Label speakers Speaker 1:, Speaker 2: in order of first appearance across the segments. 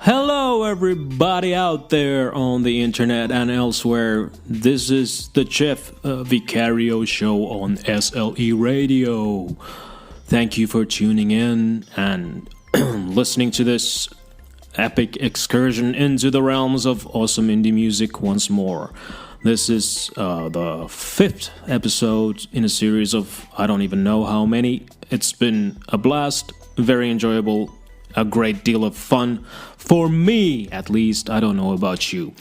Speaker 1: Hello, everybody out there on the internet and elsewhere. This is the Jeff Vicario show on SLE Radio. Thank you for tuning in and listening to this epic excursion into the realms of awesome indie music once more. This is the fifth episode in a series of I don't even know how many. It's been a blast, very enjoyable, a great deal of fun. For me, at least. I don't know about you.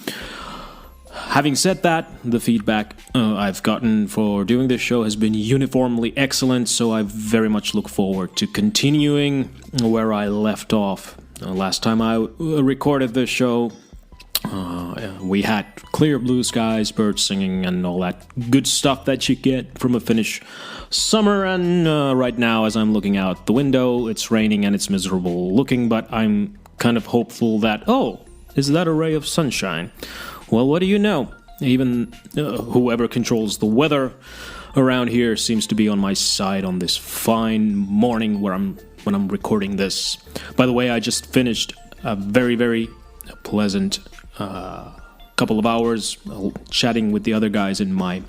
Speaker 1: Having said that, the feedback I've gotten for doing this show has been uniformly excellent, so I very much look forward to continuing where I left off. Last time I recorded this show, we had clear blue skies, birds singing, and all that good stuff that you get from a Finnish summer. And right now, as I'm looking out the window, it's raining and it's miserable looking, but I'm kind of hopeful that, is that a ray of sunshine? Well, what do you know? Even whoever controls the weather around here seems to be on my side on this fine morning when I'm recording this. By the way, I just finished a very, very pleasant couple of hours chatting with the other guys in my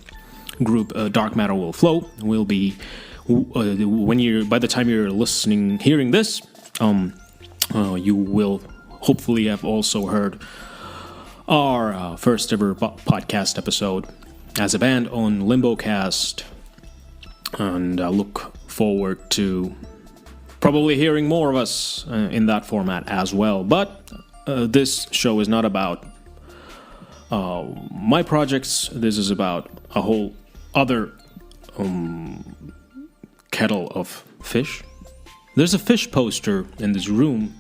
Speaker 1: group. Dark Matter Will Flow. Will be by the time you're hearing this, you will hopefully have also heard our first ever podcast episode as a band on Limbocast, and I look forward to probably hearing more of us in that format as well. But this show is not about my projects. This is about a whole other kettle of fish. There's a fish poster in this room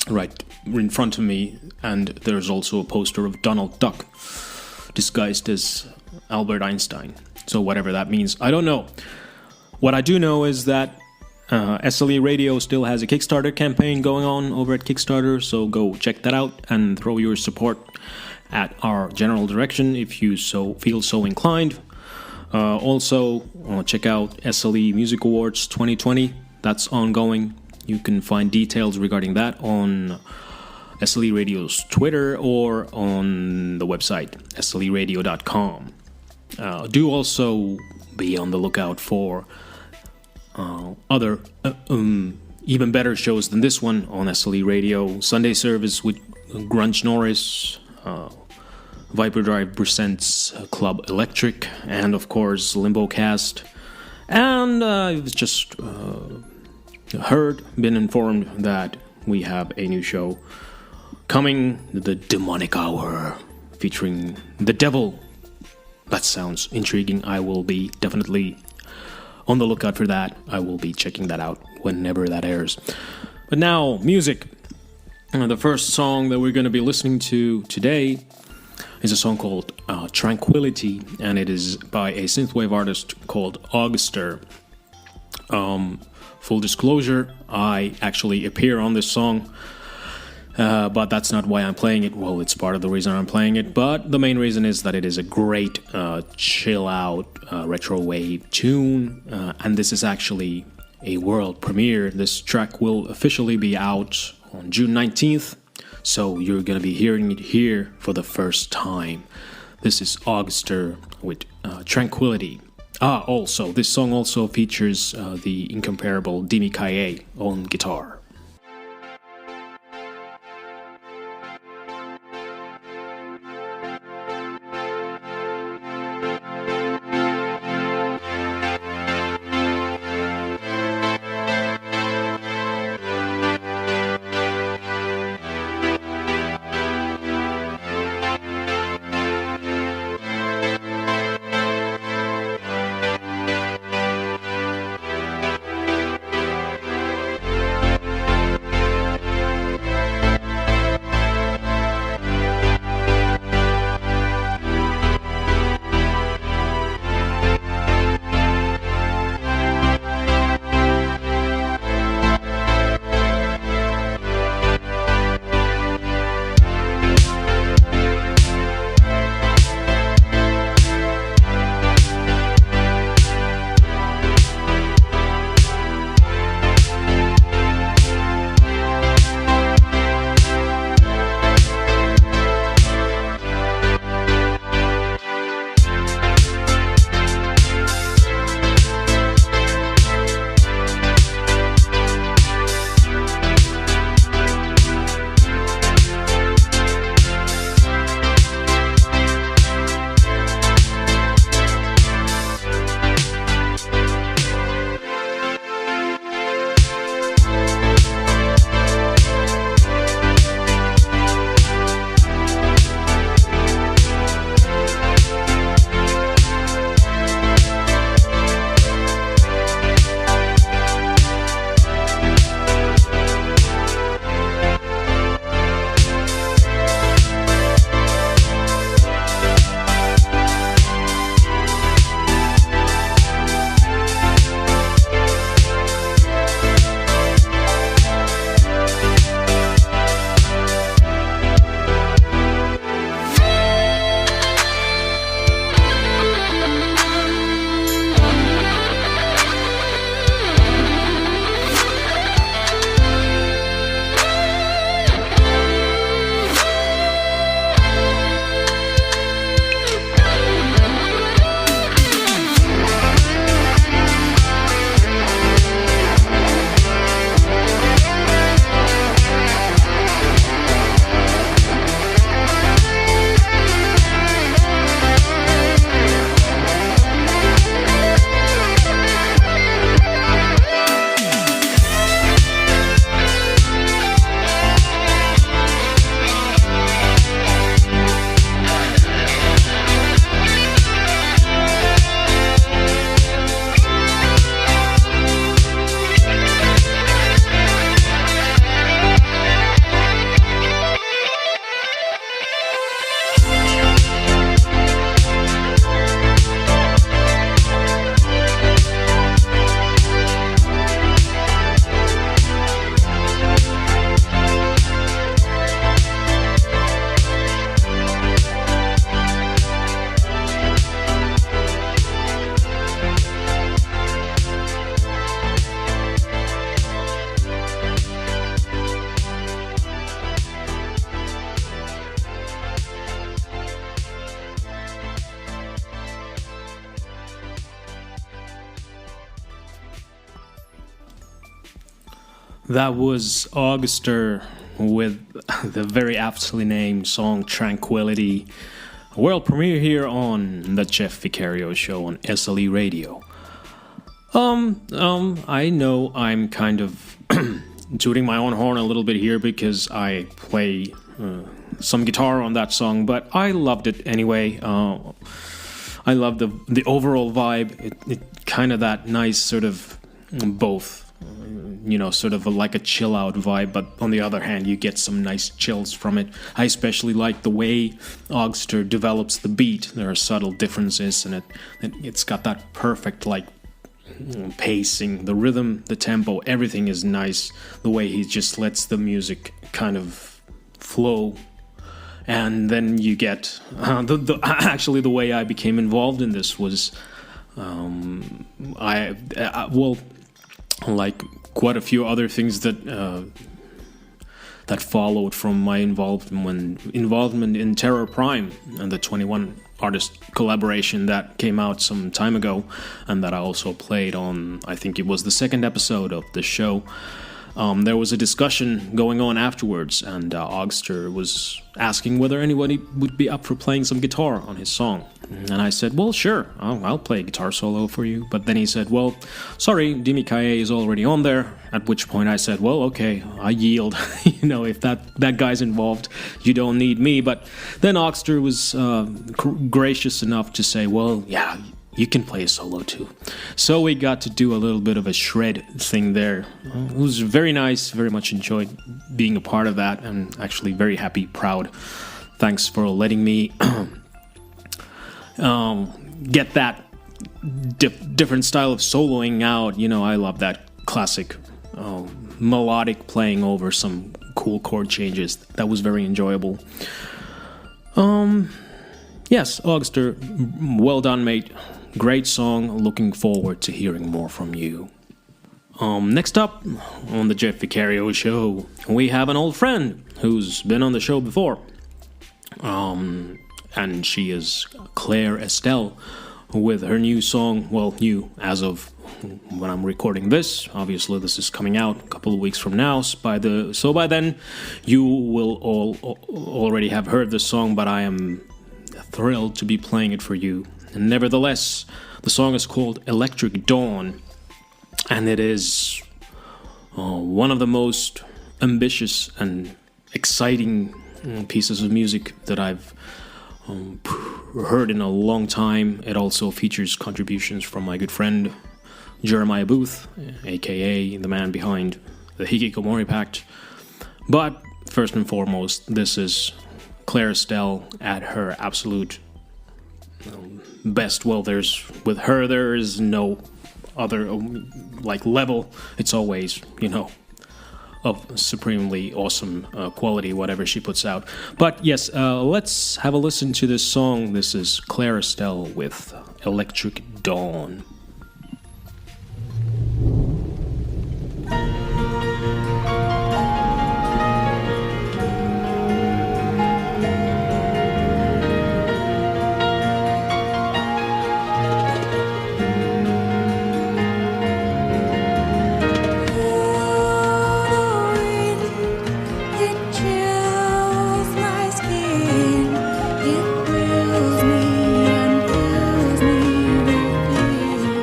Speaker 1: right in front of me, and there's also a poster of Donald Duck disguised as Albert Einstein. So whatever that means, I don't know. What I do know is that SLE Radio still has a Kickstarter campaign going on over at Kickstarter, so go check that out and throw your support at our general direction if you feel so inclined. Also, check out SLE Music Awards 2020. That's ongoing. You can find details regarding that on SLE Radio's Twitter or on the website sleradio.com. Do also be on the lookout for other even better shows than this one on SLE Radio. Sunday Service with Grunge Norris, Viper Drive presents Club Electric, and of course Limbocast. And I've just been informed that we have a new show coming, The Demonic Hour, featuring the devil. That sounds intriguing. I will be definitely on the lookout for that. I will be checking that out whenever that airs. But now, music. The first song that we're going to be listening to today is a song called Tranquility, and it is by a synthwave artist called Augster. Full disclosure, I actually appear on this song, but that's not why I'm playing it. Well, it's part of the reason I'm playing it, but the main reason is that it is a great chill-out retro wave tune, and this is actually a world premiere. This track will officially be out on June 19th, so you're going to be hearing it here for the first time. This is Augster with Tranquility. Also, this song also features the incomparable Dimi Kaye on guitar. That was Auguster with the very aptly named song Tranquility. World premiere here on the Jeff Vicario Show on SLE Radio. I know I'm kind of tooting my own horn a little bit here because I play some guitar on that song, but I loved it anyway. I love the overall vibe. It kind of that nice sort of both. Sort of like a chill out vibe, but on the other hand, you get some nice chills from it. I especially like the way Auguster develops the beat. There are subtle differences in it. It's got that perfect, like, pacing, the rhythm, the tempo, everything is nice. The way he just lets the music kind of flow. And then you get actually the way I became involved in this was like quite a few other things that followed from my involvement in Terror Prime and the 21 artist collaboration that came out some time ago, and that I also played on, I think it was the second episode of the show. There was a discussion going on afterwards, and Auguster was asking whether anybody would be up for playing some guitar on his song. And I said, well, sure, I'll play a guitar solo for you. But then he said, well, sorry, Dimi Kaye is already on there. At which point I said, well, okay, I yield. If that guy's involved, you don't need me. But then Auguster was gracious enough to say, well, yeah, you can play a solo too. So we got to do a little bit of a shred thing there. It was very nice, very much enjoyed being a part of that, and actually very happy, proud. Thanks for letting me get that different style of soloing out. I love that classic melodic playing over some cool chord changes. That was very enjoyable. Yes, Auguster, well done, mate. Great song. Looking forward to hearing more from you. Next up on the Jeff Vicario Show, we have an old friend who's been on the show before. And she is Claire Estelle with her new song, well, new as of when I'm recording this. Obviously, this is coming out a couple of weeks from now. So by then, you will all already have heard the song, but I am thrilled to be playing it for you. And nevertheless, the song is called Electric Dawn, and it is one of the most ambitious and exciting pieces of music that I've heard in a long time. It also features contributions from my good friend Jeremiah Booth, aka the man behind the Hikikomori Pact. But first and foremost, this is Claire Estelle at her absolute best. Well, there is no other level. It's always, of supremely awesome quality, whatever she puts out. But yes, let's have a listen to this song. This is Claire Estelle with Electric Dawn.
Speaker 2: It thrills me and fills me with fear.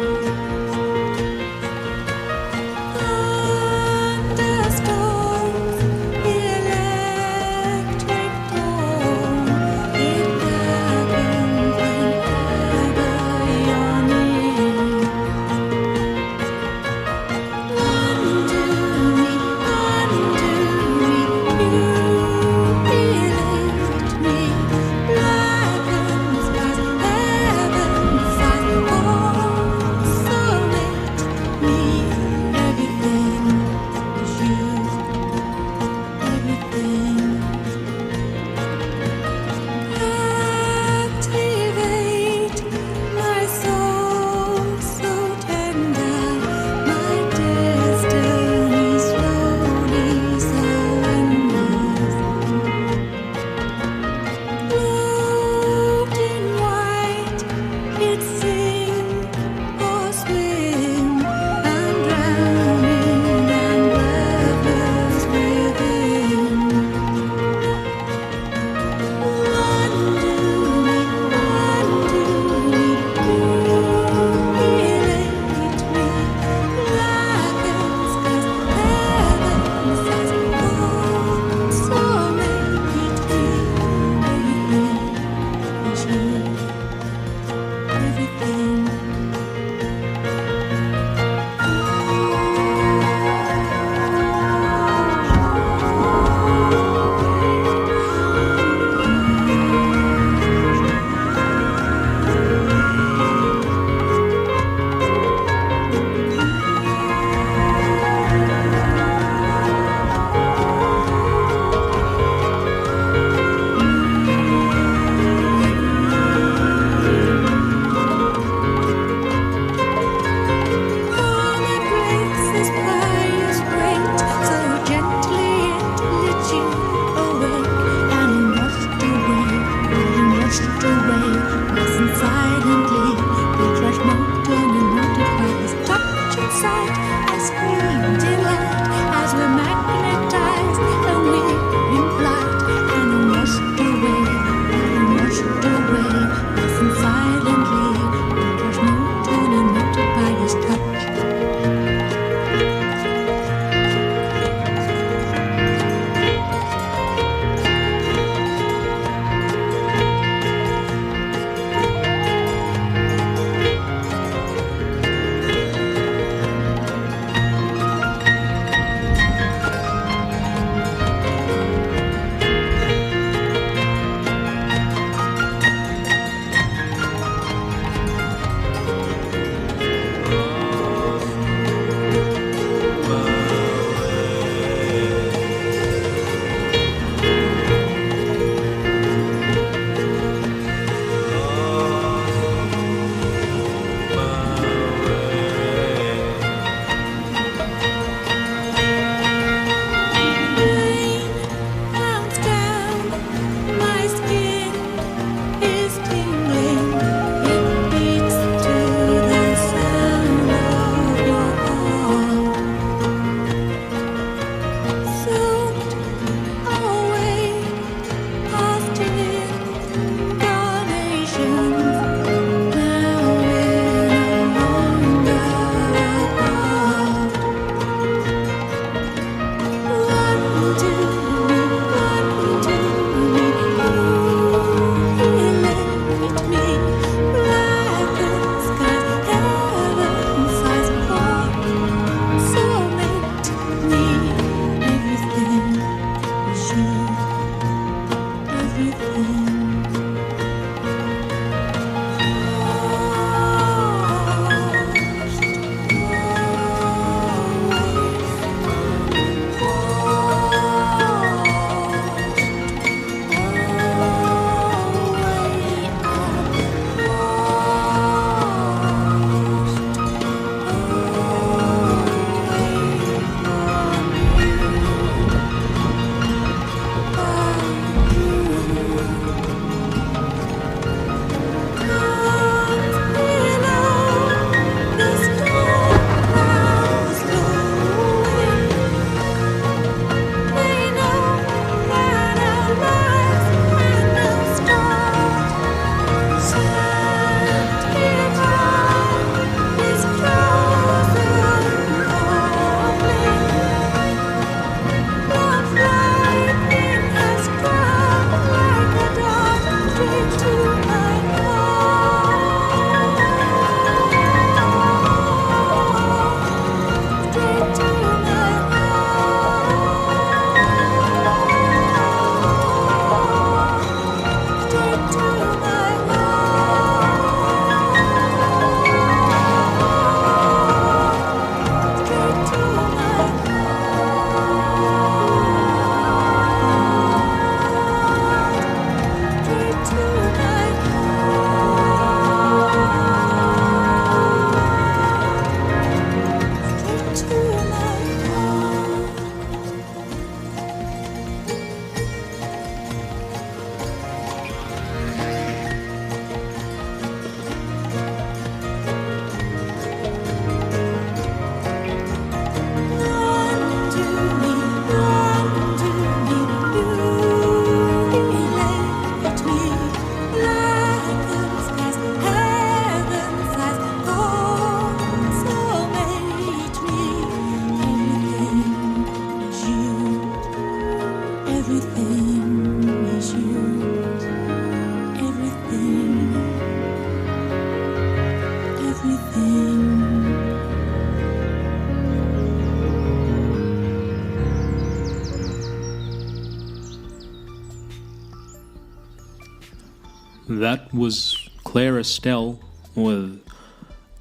Speaker 1: That was Claire Estelle with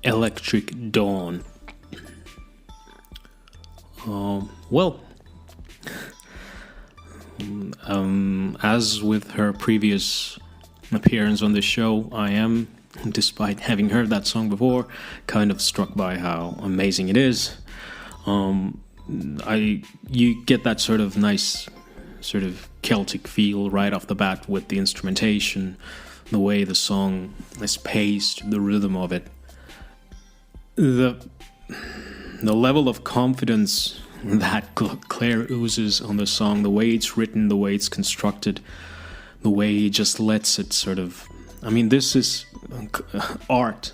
Speaker 1: Electric Dawn. Well, as with her previous appearance on the show, I am, despite having heard that song before, kind of struck by how amazing it is. You get that sort of nice, sort of Celtic feel right off the bat with the instrumentation, the way the song is paced, the rhythm of it, the level of confidence that Claire oozes on the song, the way it's written, the way it's constructed, the way he just lets it sort of. I mean, this is art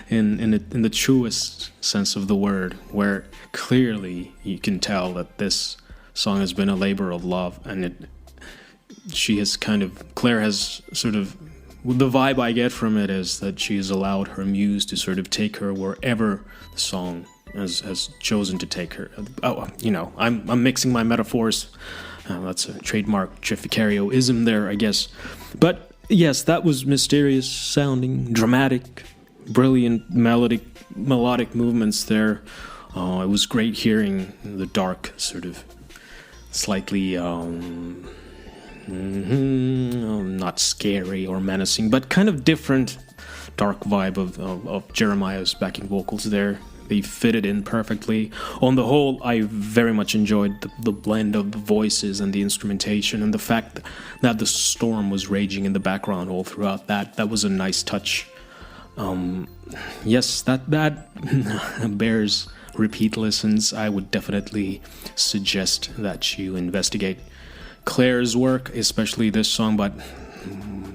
Speaker 1: in the truest sense of the word, where clearly you can tell that this song has been a labor of love, and Claire has sort of, the vibe I get from it is that she has allowed her muse to sort of take her wherever the song has chosen to take her. I'm mixing my metaphors. That's a trademark Jeff Vicario-ism there, I guess. But yes, that was mysterious sounding, dramatic, brilliant melodic movements there. It was great hearing the dark, sort of slightly not scary or menacing, but kind of different dark vibe of Jeremiah's backing vocals there. They fitted in perfectly. On the whole, I very much enjoyed the blend of the voices and the instrumentation, and the fact that the storm was raging in the background all throughout. That was a nice touch. Yes, that bears repeat listens. I would definitely suggest that you investigate Claire's work, especially this song, but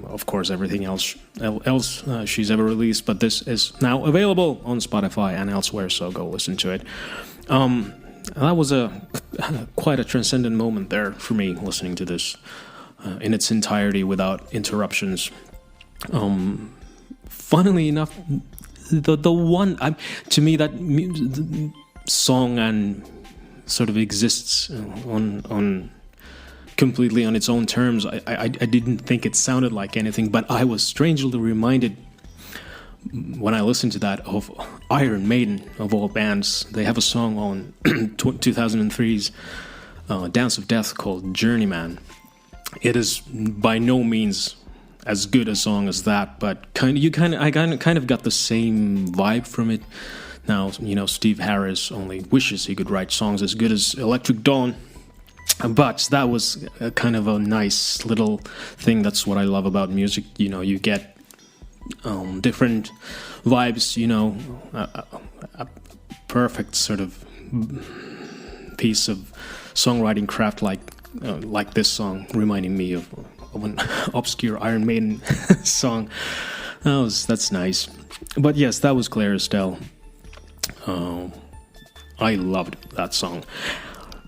Speaker 1: of course everything else she's ever released. But this is now available on Spotify and elsewhere, so go listen to it. That was quite a transcendent moment there for me, listening to this in its entirety without interruptions. Funnily enough, the one to me that song and sort of exists on completely on its own terms. I didn't think it sounded like anything, but I was strangely reminded when I listened to that of Iron Maiden, of all bands. They have a song on 2003's Dance of Death called Journeyman. It is by no means as good a song as that, but I kind of got the same vibe from it. Now, Steve Harris only wishes he could write songs as good as Electric Dawn. But that was kind of a nice little thing. That's what I love about music. You get different vibes, a perfect sort of piece of songwriting craft like this song, reminding me of an obscure Iron Maiden song. That's nice. But yes, that was Claire Estelle. I loved that song.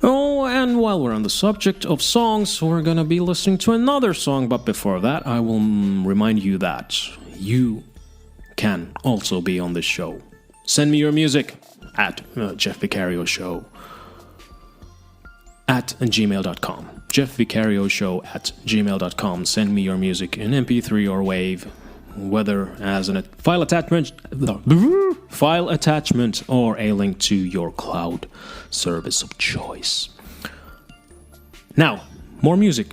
Speaker 1: Oh, and while we're on the subject of songs, we're going to be listening to another song. But before that, I will remind you that you can also be on this show. Send me your music at Jeff Vicario Show at gmail.com. Jeff Vicario Show at gmail.com. Send me your music in MP3 or WAV, whether as a file attachment or a link to your cloud service of choice. Now, more music.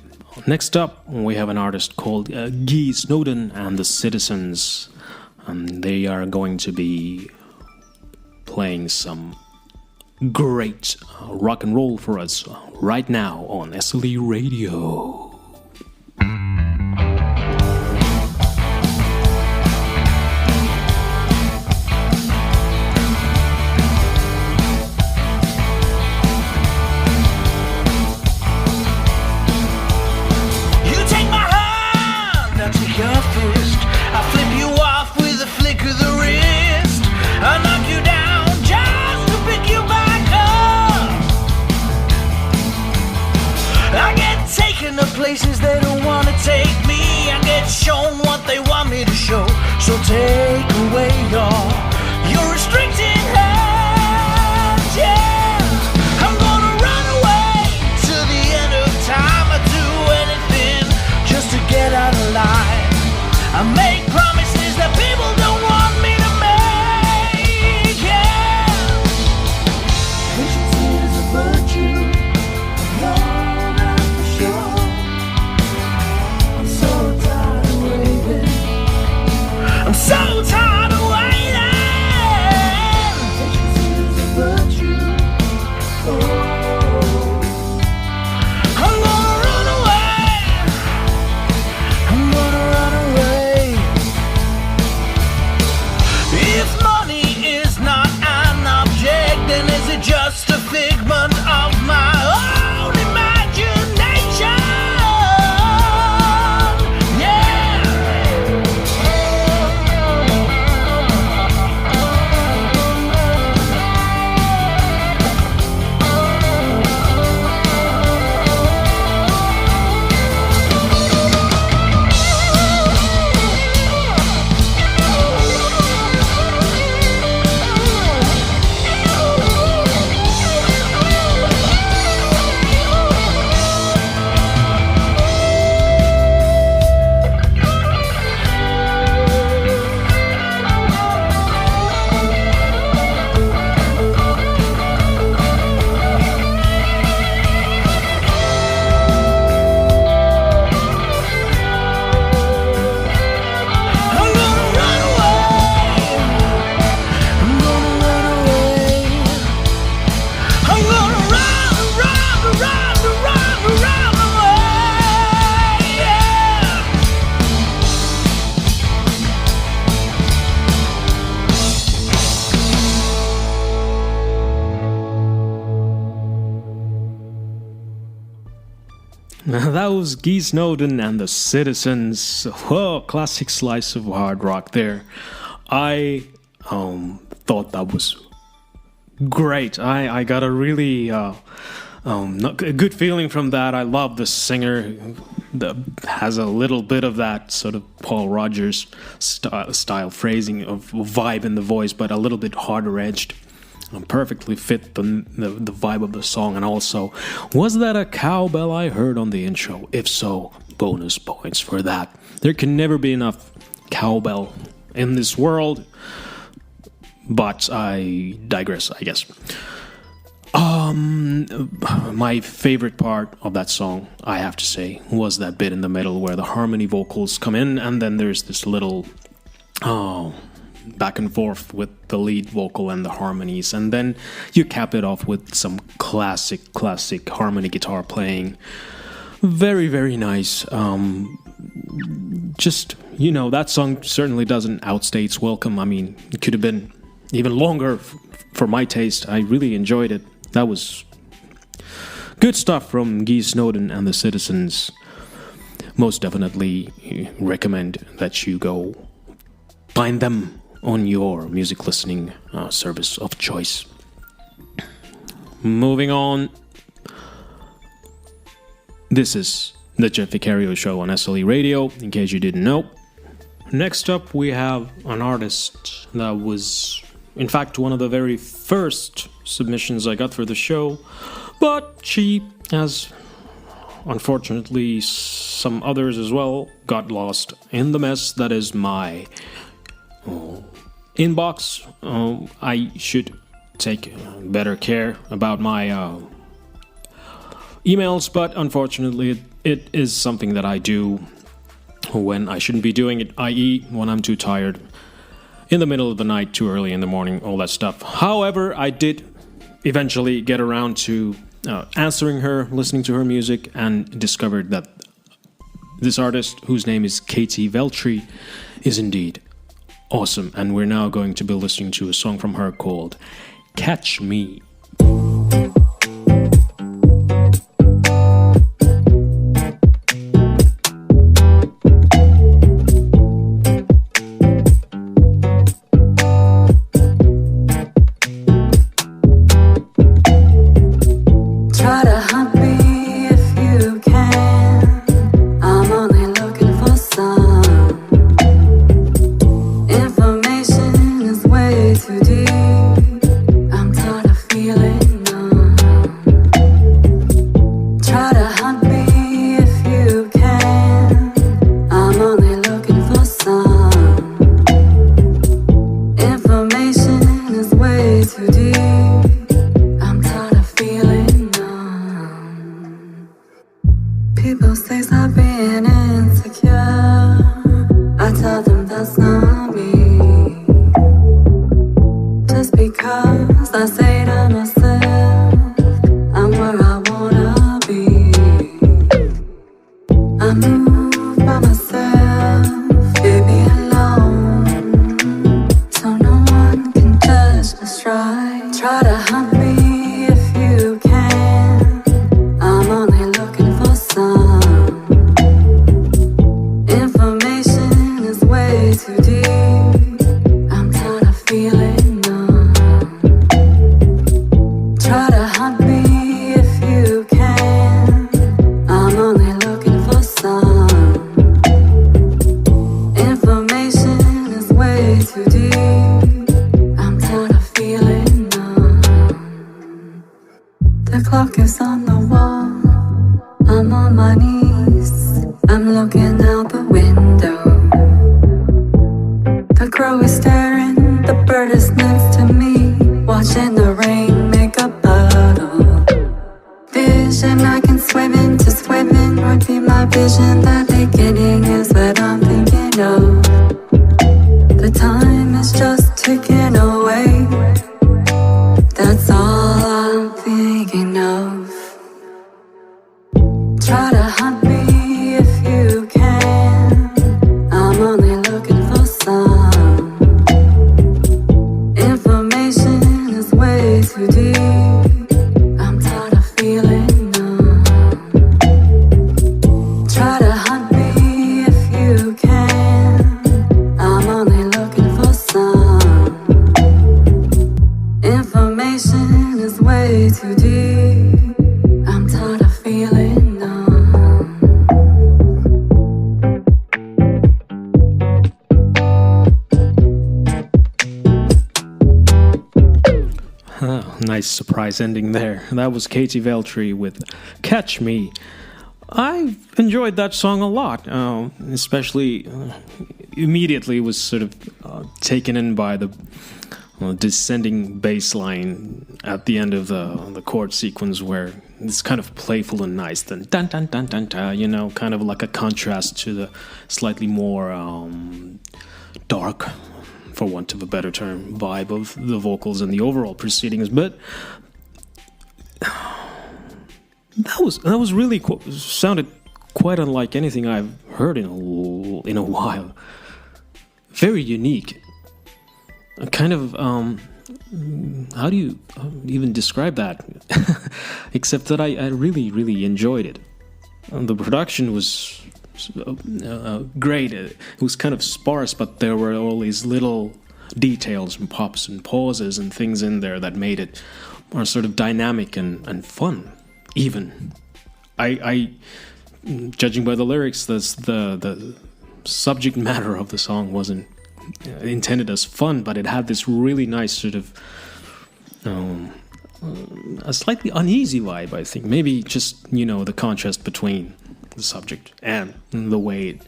Speaker 1: Next up, we have an artist called Guy Snowden and the Citizens. They are going to be playing some great rock and roll for us right now on SLE Radio.
Speaker 2: I get taken to places they don't want to take me. I get shown what they want me to show. So take away your restricted hands, yeah. I'm gonna run away to the end of time. I do anything just to get out of line. I make promises that people don't want me to make, yeah. Patience is a virtue, I know that for sure. I'm so tired of waiting. I'm so tired of waiting. Patience is a virtue, oh. I'm gonna run away. I'm gonna run away. If money is not an object, then is it just a figment of my own imagination? Yeah. I'm gonna run away. I'm gonna run away. I'm gonna run away, yeah.
Speaker 1: That was Guy Snowden and the Citizens. Whoa, classic slice of hard rock there. I thought that was great. I got a really a good feeling from that. I love the singer that has a little bit of that sort of Paul Rogers style phrasing of vibe in the voice, but a little bit harder edged. Perfectly fit the vibe of the song. And also, was that a cowbell I heard on the intro? If so, bonus points for that. There can never be enough cowbell in this world, but I digress, I guess. My favorite part of that song, I have to say, was that bit in the middle where the harmony vocals come in, and then there's this little back and forth with the lead vocal and the harmonies, and then you cap it off with some classic harmony guitar playing. Very, very nice. Just, that song certainly doesn't outstay its welcome. I mean, it could have been even longer for my taste. I really enjoyed it. That was good stuff from Guy Snowden and the Citizens. Most definitely recommend that you go find them on your music listening service of choice. Moving on. This is the Jeff Vicario Show on SLE Radio, in case you didn't know. Next up, we have an artist that was, in fact, one of the very first submissions I got for the show, but she, as unfortunately some others as well, got lost in the mess that is my inbox. I should take better care about my emails, but unfortunately it is something that I do when I shouldn't be doing it, i.e. when I'm too tired, in the middle of the night, too early in the morning, all that stuff. However, I did eventually get around to answering her, listening to her music, and discovered that this artist, whose name is Katie Veltri, is indeed awesome. And we're now going to be listening to a song from her called Catch Me.
Speaker 3: Try to hunt me if you People say stop being insecure. I tell them that's not me. Just because I say to myself, I'm where I wanna be. I move by myself, baby alone, so no one can judge my stride. Try to hunt me if you can. I'm only looking for some information is way too deep. I'm tired of feeling numb. Try to hunt me if you can. I'm only looking for some information is way too deep. I'm tired of feeling numb. The clock is on the wall. I'm on my knees. I'm looking out the window. The crow is staring. The bird is next to me. Watching the rain make a puddle. Vision I can swim into. Swimming would be my vision. The beginning is what I'm thinking of. The time is just ticking away. That's all I'm thinking of. Try to hunt me if you can. I'm only looking for some information is way too deep. I'm tired of feeling numb. Try to hunt me if you can. I'm only looking for some information is way too deep. I'm tired of feeling numb.
Speaker 1: Nice surprise ending there. That was Katie Veltri with Catch Me. I enjoyed that song a lot, especially immediately was sort of taken in by the descending bass line at the end of the chord sequence where it's kind of playful and nice. Then dun dun dun dun dun, you know, kind of like a contrast to the slightly more dark, for want of a better term, vibe of the vocals and the overall proceedings. But that was really sounded quite unlike anything I've heard in a while. Very unique. A kind of how do you even describe that? Except that I really enjoyed it. The production was great. It was kind of sparse, but there were all these little details and pops and pauses and things in there that made it more sort of dynamic and fun. Even I judging by the lyrics, the subject matter of the song wasn't intended as fun, but it had this really nice sort of a slightly uneasy vibe, I think. Maybe just, you know, the contrast between the subject and the way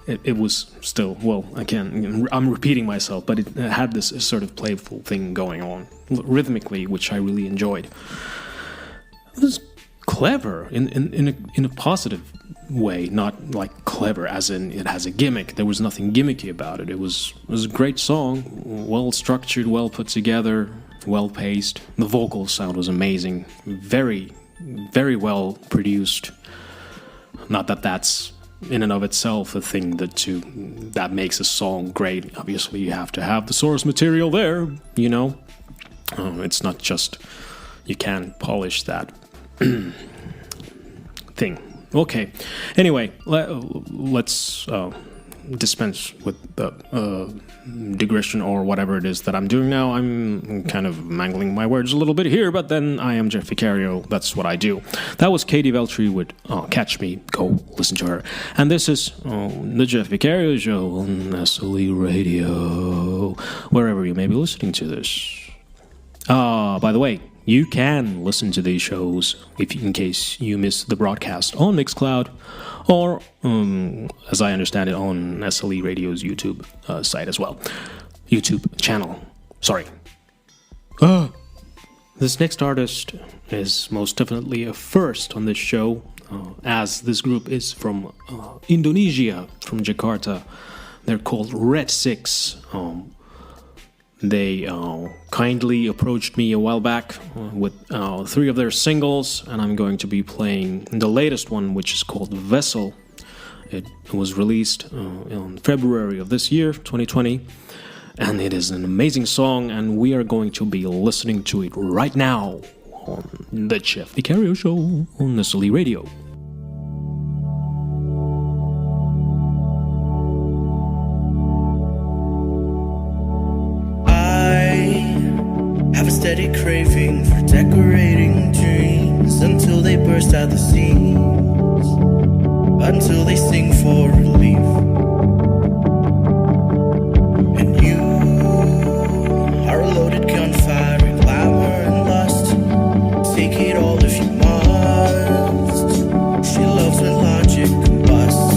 Speaker 1: it was still, well, I'm repeating myself, but it had this sort of playful thing going on rhythmically, which I really enjoyed. It was clever in a positive way, not like clever as in it has a gimmick. There was nothing gimmicky about it. It was a great song, well structured, well put together, well paced. The vocal sound was amazing, very well produced. Not that that's in and of itself a thing that makes a song great. Obviously, you have to have the source material there, you know. It's not just you can't polish that thing. Okay. Anyway, let's dispense with the digression or whatever it is that I'm doing now. I'm kind of mangling my words a little bit here, but then I am Jeff Vicario. That's what I do. That was Katie Veltri with Catch Me. Go listen to her. And this is the Jeff Vicario Show on SLE Radio, wherever you may be listening to this. By the way, you can listen to these shows in case you miss the broadcast on Mixcloud or, as I understand it, on SLE Radio's YouTube site as well. YouTube channel. Sorry. This next artist is most definitely a first on this show. as this group is from Indonesia, from Jakarta. They're called Red Six. They kindly approached me a while back with 3 of their singles, and I'm going to be playing the latest one, which is called Vessel. It was released in February of this year, 2020, and it is an amazing song, and we are going to be listening to it right now on the Chef Vicario Show on SLE Radio.
Speaker 2: Have a steady craving for decorating dreams until they burst at the seams, until they sing for relief. And you are a loaded gunfire in glamour and lust. Take it all if you must. She loves when logic combusts.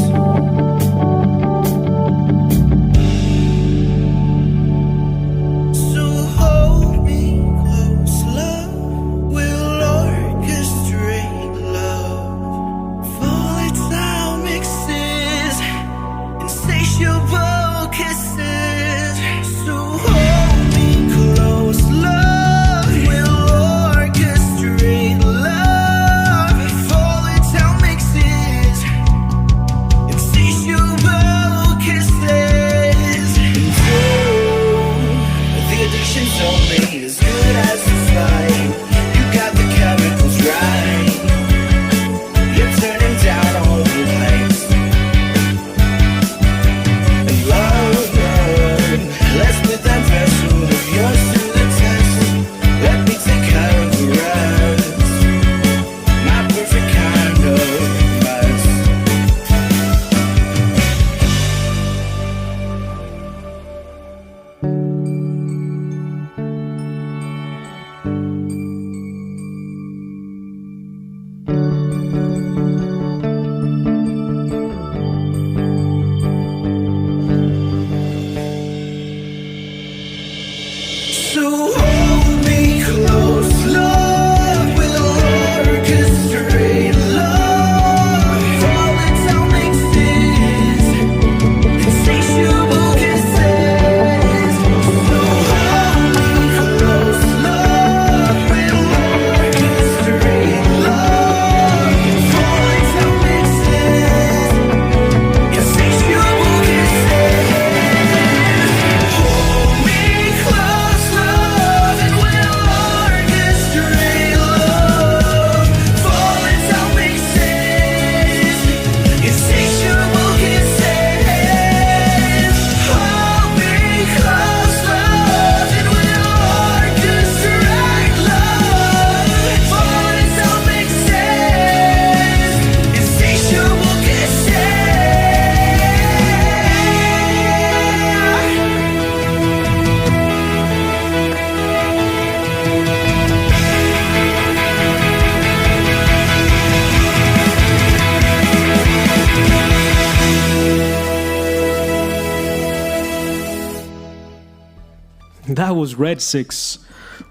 Speaker 1: That was Red Six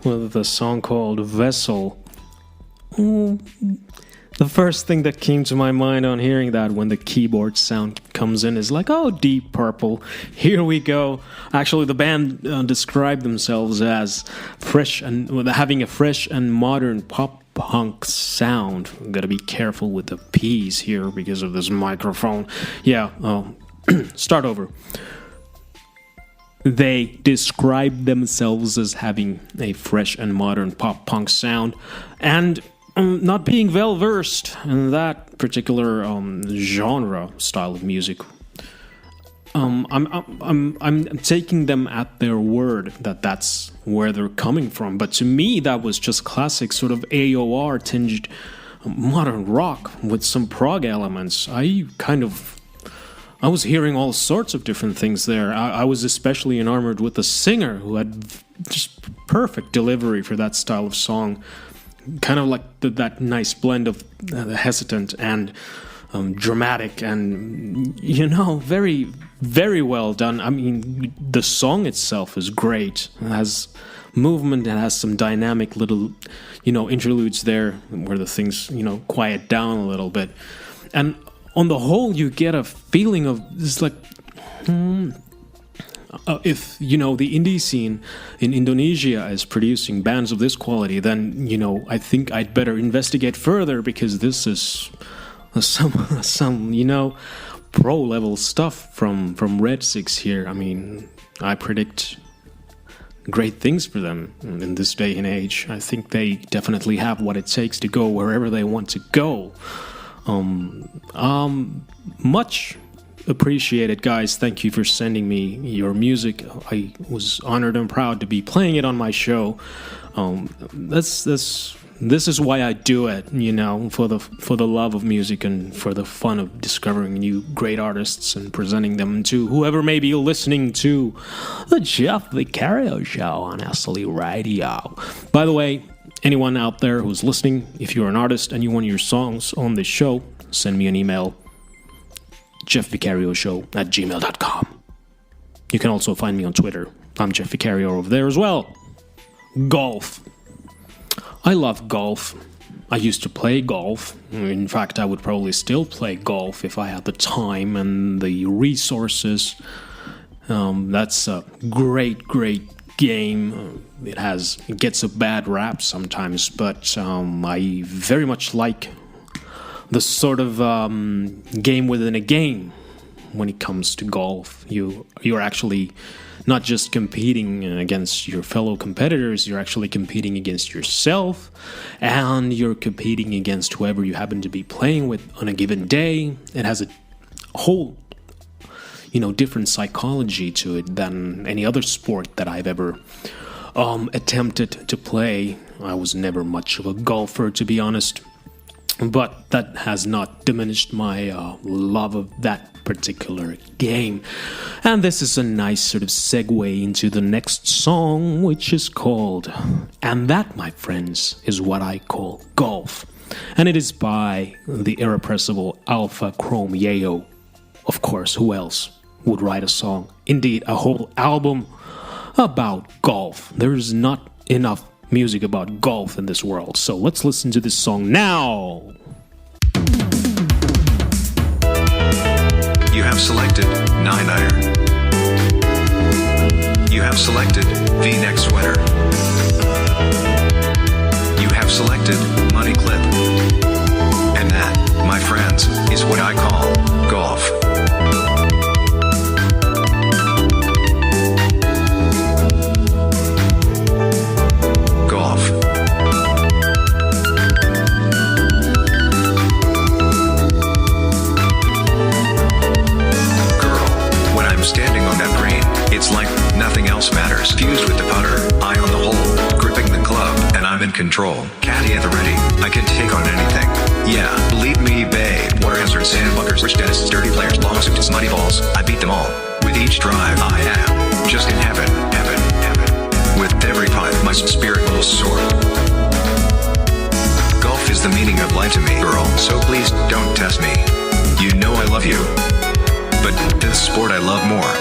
Speaker 1: with a song called Vessel. The first thing that came to my mind on hearing that when the keyboard sound comes in is like, oh, Deep Purple, here we go. Actually, the band described themselves as fresh and having a fresh and modern pop-punk sound. I'm gotta be careful with the P's here because of this microphone. Yeah, start over. They describe themselves as having a fresh and modern pop-punk sound, and not being well versed in that particular genre style of music. I'm taking them at their word that that's where they're coming from. But to me, that was just classic sort of AOR tinged modern rock with some prog elements. I was hearing all sorts of different things there. I was especially enamored with the singer who had just perfect delivery for that style of song. Kind of like that nice blend of hesitant and dramatic and, very, very well done. I mean, the song itself is great. It has movement, it has some dynamic little, interludes there where the things, quiet down a little bit. And on the whole, you get a feeling of this, like, if, the indie scene in Indonesia is producing bands of this quality, then, I think I'd better investigate further, because this is some pro-level stuff from Red Six here. I mean, I predict great things for them in this day and age. I think they definitely have what it takes to go wherever they want to go. Much appreciated, guys. Thank you for sending me your music. I was honored and proud to be playing it on my show. This is why I do it, for the love of music and for the fun of discovering new great artists and presenting them to whoever may be listening to the Jeff Vicario Show on SLE Radio. By the way, anyone out there who's listening, if you're an artist and you want your songs on this show, send me an email, jeffvicarioshow@gmail.com. You can also find me on Twitter. I'm Jeff Vicario over there as well. Golf. I love golf. I used to play golf. In fact, I would probably still play golf if I had the time and the resources. That's a great, great game. It gets a bad rap sometimes, but I very much like the sort of game within a game when it comes to golf. You're actually not just competing against your fellow competitors, you're actually competing against yourself, and you're competing against whoever you happen to be playing with on a given day. It has a whole, different psychology to it than any other sport that I've ever attempted to play. I was never much of a golfer, to be honest, but that has not diminished my love of that particular game. And this is a nice sort of segue into the next song, which is called And That, My Friends, is What I Call Golf. And it is by the irrepressible Alpha Chrome Yayo. Of course, who else would write a song, indeed a whole album, about golf? There's not enough music about golf in this world, so let's listen to this song now.
Speaker 4: You have selected 9-iron. You have selected V-neck sweater. You have selected money clip. And that, my friends, is what I call golf. Golf. Standing on that green, it's like nothing else matters. Fused with the putter, eye on the hole, gripping the club, and I'm in control. Caddy at the ready, I can take on anything. Yeah, believe me, babe. Water hazards, sandbuggers, rich dentists, dirty players, lawsuits, muddy balls. I beat them all. With each drive, I am just in heaven, heaven, heaven. With every putt, my spirit will soar. Golf is the meaning of life to me, girl. So please don't test me. You know I love you. But this sport I love more.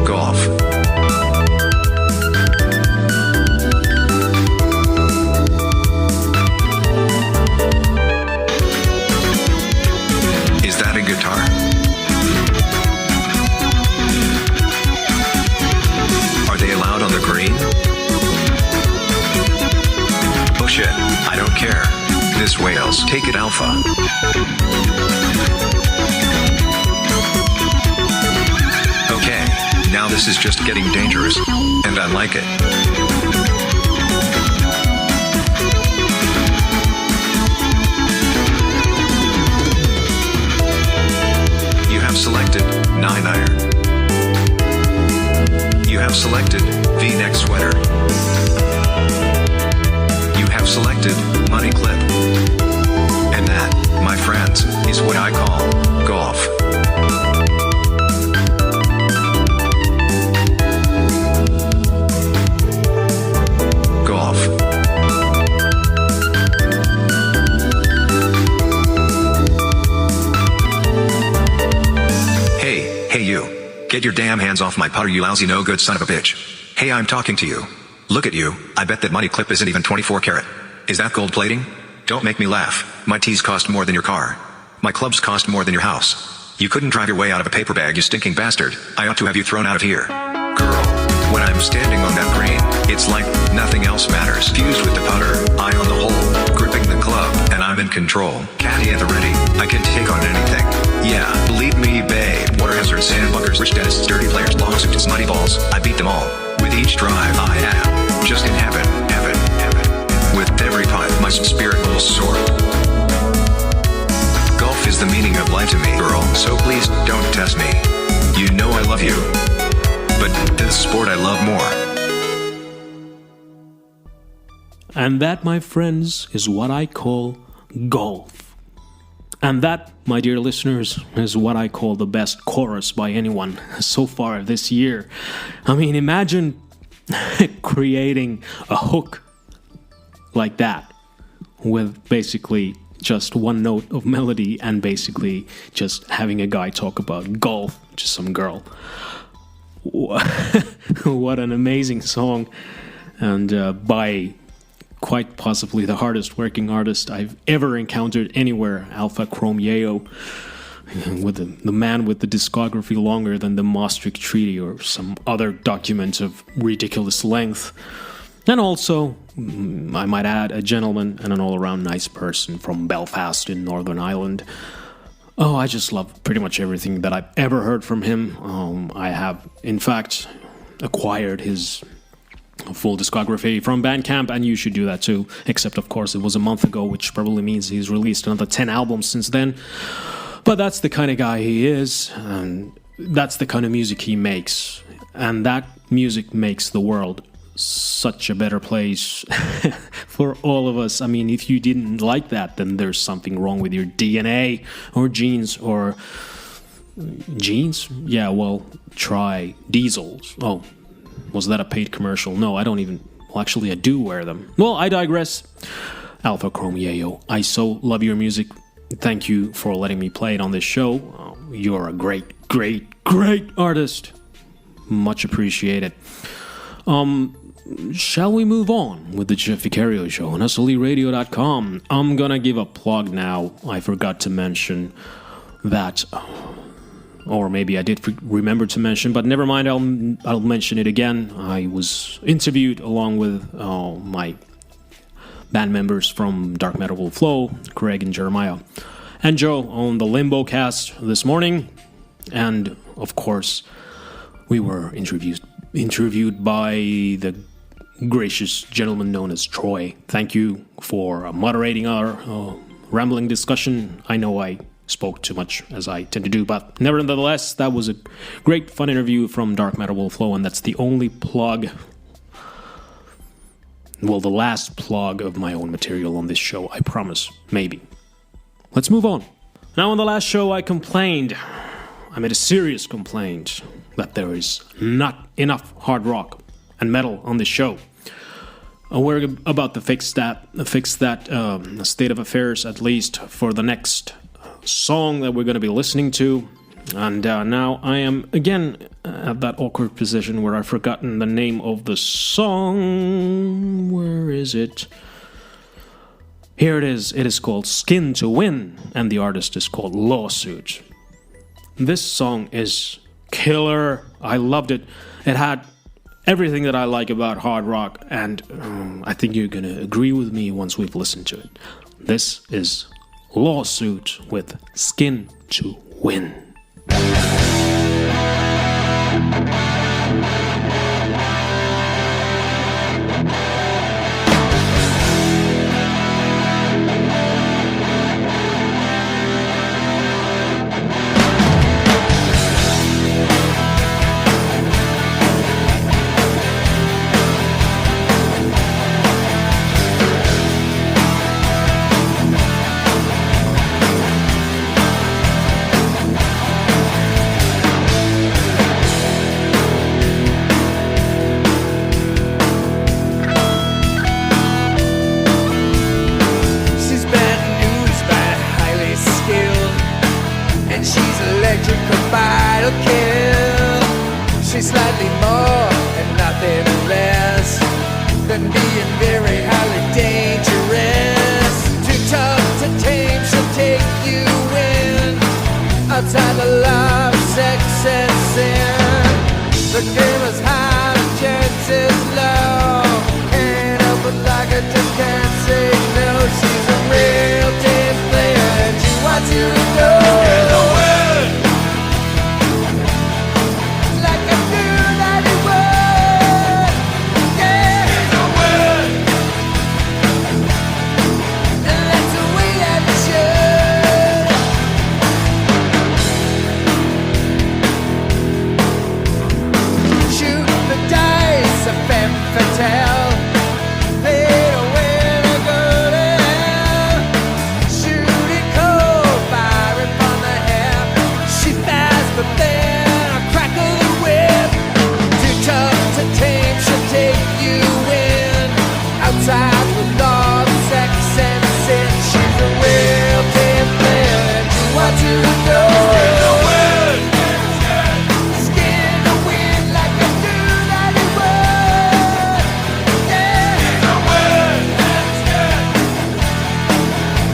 Speaker 4: Golf. Is that a guitar? Are they allowed on the green? Shit, I don't care. This Wales, take it Alpha. Okay, now this is just getting dangerous, and I like it. You have selected 9-iron. You have selected V-neck sweater. Have selected money clip. And that, my friends, is what I call golf. Get your damn hands off my putter, you lousy no good son of a bitch. Hey, I'm talking to you. Look at you, I bet that money clip isn't even 24 karat. Is that gold plating? Don't make me laugh. My tees cost more than your car. My clubs cost more than your house. You couldn't drive your way out of a paper bag, you stinking bastard. I ought to have you thrown out of here. Girl, when I'm standing on that green, it's like nothing else matters. Fused with the putter, eye on the hole, gripping the club, and I'm in control. Caddy at the ready, I can take on anything. Yeah, believe me, babe. Water hazards, sandbunkers, rich dentists, dirty players, lawsuits, muddy balls. I beat them all. With each drive, I am just in heaven, heaven, heaven. With every putt, my spirit will soar. Golf is the meaning of life to me, girl, so please don't test me. You know I love you, but this sport I love more.
Speaker 1: And that, my friends, is what I call golf. And that, my dear listeners, is what I call the best chorus by anyone so far this year. I mean, imagine creating a hook like that with basically just one note of melody and basically just having a guy talk about golf to some girl. What an amazing song. And by quite possibly the hardest working artist I've ever encountered anywhere, Alpha Chrome Yayo, with the man with the discography longer than the Maastricht Treaty or some other document of ridiculous length. And also, I might add, a gentleman and an all-around nice person from Belfast in Northern Ireland. Oh, I just love pretty much everything that I've ever heard from him. I have, in fact, acquired his full discography from Bandcamp, and you should do that too. Except, of course, it was a month ago, which probably means he's released another 10 albums since then. But that's the kind of guy he is, and that's the kind of music he makes. And that music makes the world such a better place for all of us. I mean, if you didn't like that, then there's something wrong with your DNA or genes or... Genes? Yeah, well, try diesels. Oh, was that a paid commercial? No, I don't even... Well, actually, I do wear them. Well, I digress. Alpha Chrome Yayo, I so love your music. Thank you for letting me play it on this show. You're a great, great, great artist. Much appreciated. Shall we move on with the Jeff Vicario Show on SLEradio.com? I'm gonna give a plug now. I forgot to mention that... Or maybe I did remember to mention, but never mind, I'll mention it again. I was interviewed along with my band members from Dark Metal Will Flow, Craig and Jeremiah, and Joe on the Limbo Cast this morning. And, of course, we were interviewed by the gracious gentleman known as Troy. Thank you for moderating our rambling discussion. I know I spoke too much, as I tend to do, but nevertheless, that was a great, fun interview from Dark Metal Will Flow, and that's the only plug, well, the last plug of my own material on this show, I promise, maybe. Let's move on. Now, on the last show, I made a serious complaint that there is not enough hard rock and metal on this show. We're about to fix that state of affairs, at least for the next song that we're going to be listening to. And now I am again at that awkward position where I've forgotten the name of the song. Where is it? Here it is. It is called Skin to Win, and the artist is called Lawsuit. This song is killer. I loved it. It had everything that I like about hard rock, and I think you're going to agree with me once we've listened to it. This is Lawsuit with Skin to Win.
Speaker 2: outside the love, sex and sin. The game is high, the chance is low. Can't help but like it, just can't say no. She's a real team player and she wants you to know. Like I do that it would. Yeah. And that's the way that it should. Shoot the dice, a femme fatale. Play to win or go to hell. Shoot it cold, fire it from the hip. She fast, but then I crackle the whip. Too tough to tame, she'll take you in. Outside the law, sex and sin. She's a real team player, and she wants you to know. Skin the wind like I do that it would. Yeah.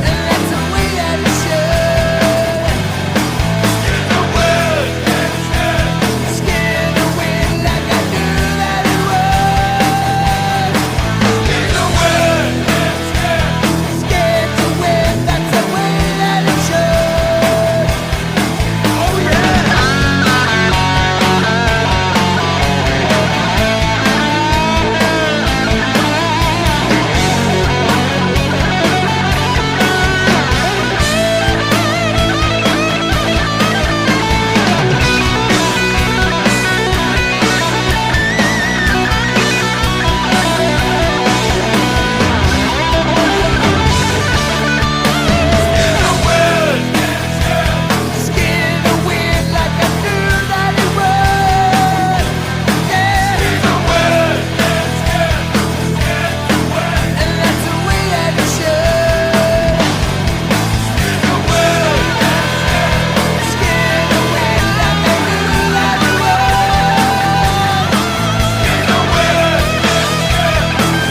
Speaker 2: And that's the way that it should. Skin the wind like I do that it would. Scared to win, that's the way that it should. Oh yeah. Skin the wind like I do that it would. Yeah. And that's the way that it should. Skin the wind like I do that it would.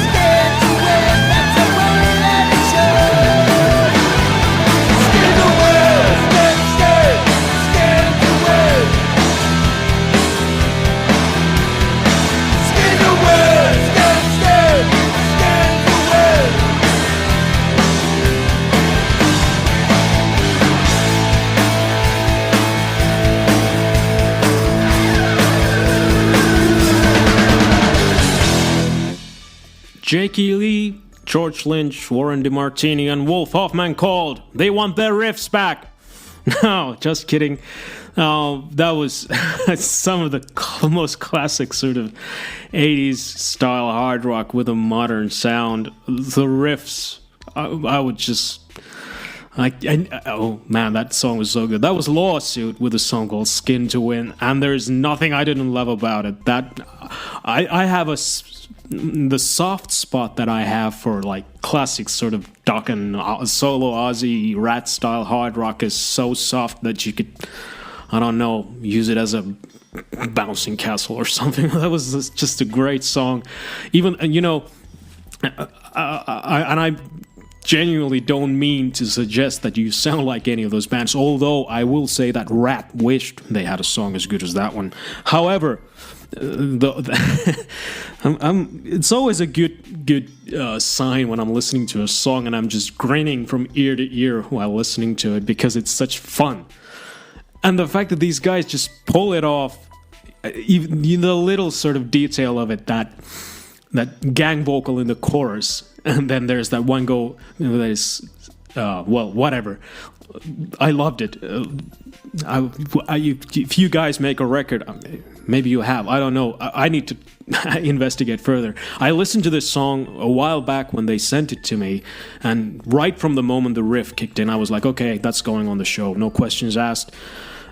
Speaker 2: Scared to win, that's the way that it should. Skin the wind, scared to win. Skin the wind, scared to win.
Speaker 1: Jakey Lee, George Lynch, Warren DeMartini, and Wolf Hoffman called. They want their riffs back. No, just kidding. That was some of the most classic sort of 80s style hard rock with a modern sound. The riffs, I would just... oh man, that song was so good. That was Lawsuit with a song called Skin to Win, and there's nothing I didn't love about it. That I have the soft spot that I have for like classic sort of Dokken solo Ozzy Rat style hard rock is so soft that you could, I don't know, use it as a bouncing castle or something. That was just a great song. Even, you know, I genuinely don't mean to suggest that you sound like any of those bands, although I will say that Rat wished they had a song as good as that one. However, it's always a good sign when I'm listening to a song and I'm just grinning from ear to ear while listening to it because it's such fun. And the fact that these guys just pull it off, even the little sort of detail of it, that gang vocal in the chorus, and then there's that one go that is, well, whatever. I loved it. If you guys make a record, maybe you have, I don't know. I need to investigate further. I listened to this song a while back when they sent it to me, and right from the moment the riff kicked in, I was like, okay, that's going on the show, no questions asked.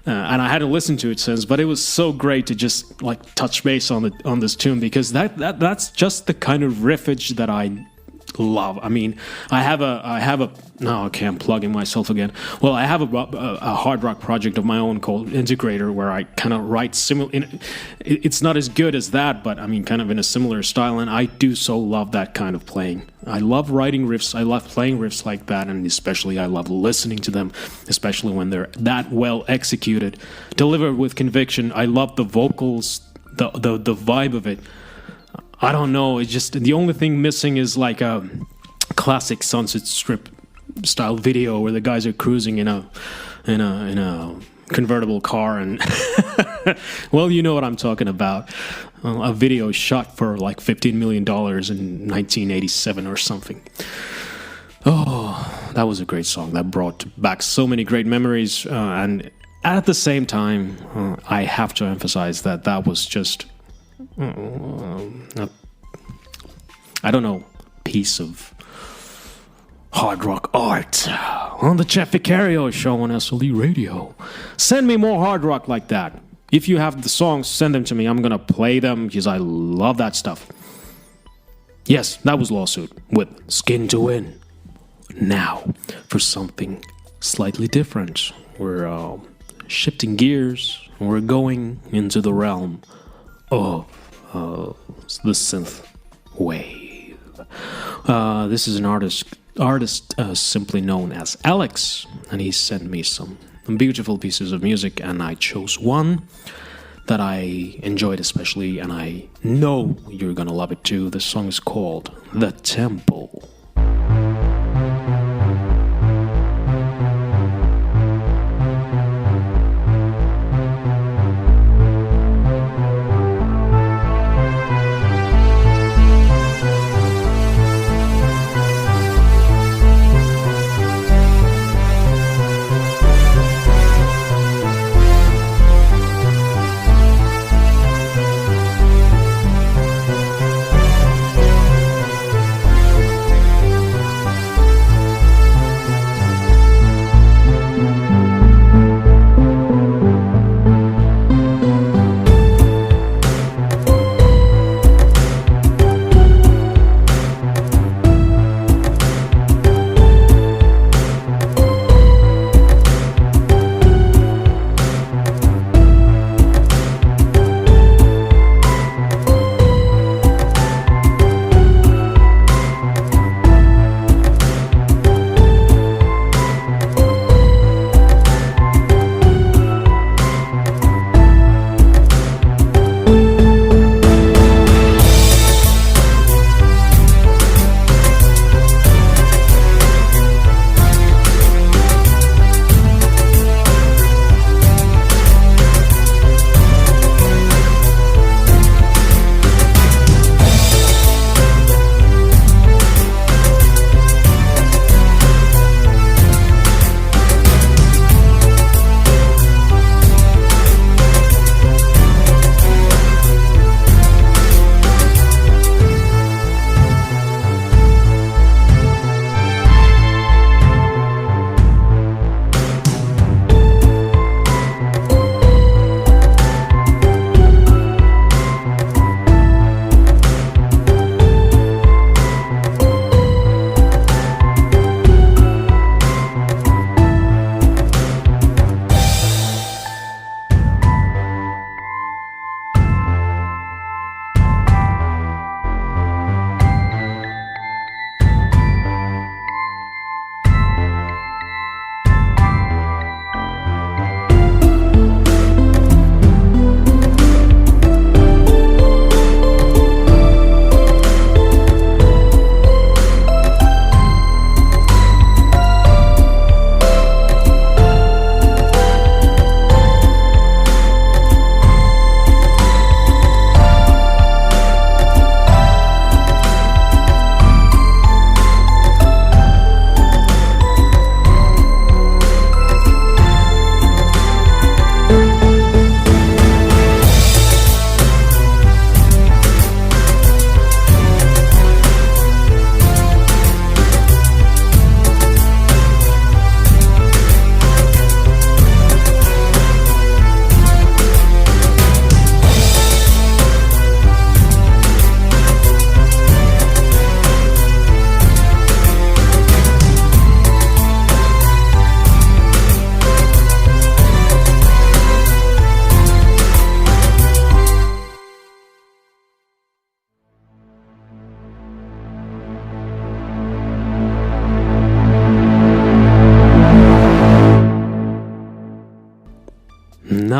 Speaker 1: And I hadn't listened to it since, but it was so great to just like touch base on this tune because that's just the kind of riffage that love. I mean, I have a. No, okay, I'm plugging myself again. Well, I have a hard rock project of my own called Integrator, where I kind of write similar. It's not as good as that, but I mean, kind of in a similar style. And I do so love that kind of playing. I love writing riffs. I love playing riffs like that, and especially I love listening to them, especially when they're that well executed, delivered with conviction. I love the vocals, the vibe of it. I don't know. It's just the only thing missing is like a classic Sunset Strip style video where the guys are cruising in a convertible car, and well, you know what I'm talking about. A video shot for like $15 million in 1987 or something. Oh, that was a great song. That brought back so many great memories, and at the same time, I have to emphasize that was just I don't know, piece of hard rock art on the Jeff Vicario show on SLE Radio. Send me more hard rock like that. If you have the songs, send them to me. I'm gonna play them because I love that stuff. Yes, that was Lawsuit with Skin to Win. Now, for something slightly different. We're shifting gears. We're going into the realm of the synth wave. This is an artist simply known as Alex, and he sent me some beautiful pieces of music, and I chose one that I enjoyed especially, and I know you're gonna love it too. The song is called The Temple.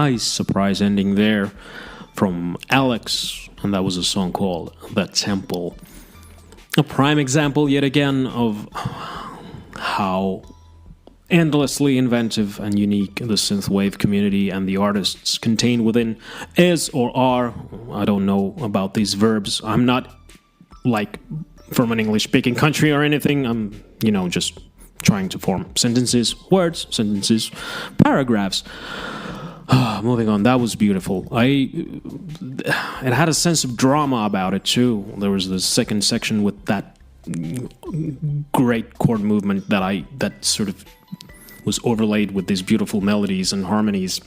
Speaker 1: Nice surprise ending there from Alex, and that was a song called The Temple. A prime example yet again of how endlessly inventive and unique the synthwave community and the artists contained within is or are. I don't know about these verbs. I'm not like from an English-speaking country or anything. I'm, just trying to form sentences, words, sentences, paragraphs. Moving on, that was beautiful. It had a sense of drama about it too. There was the second section with that great chord movement that sort of was overlaid with these beautiful melodies and harmonies,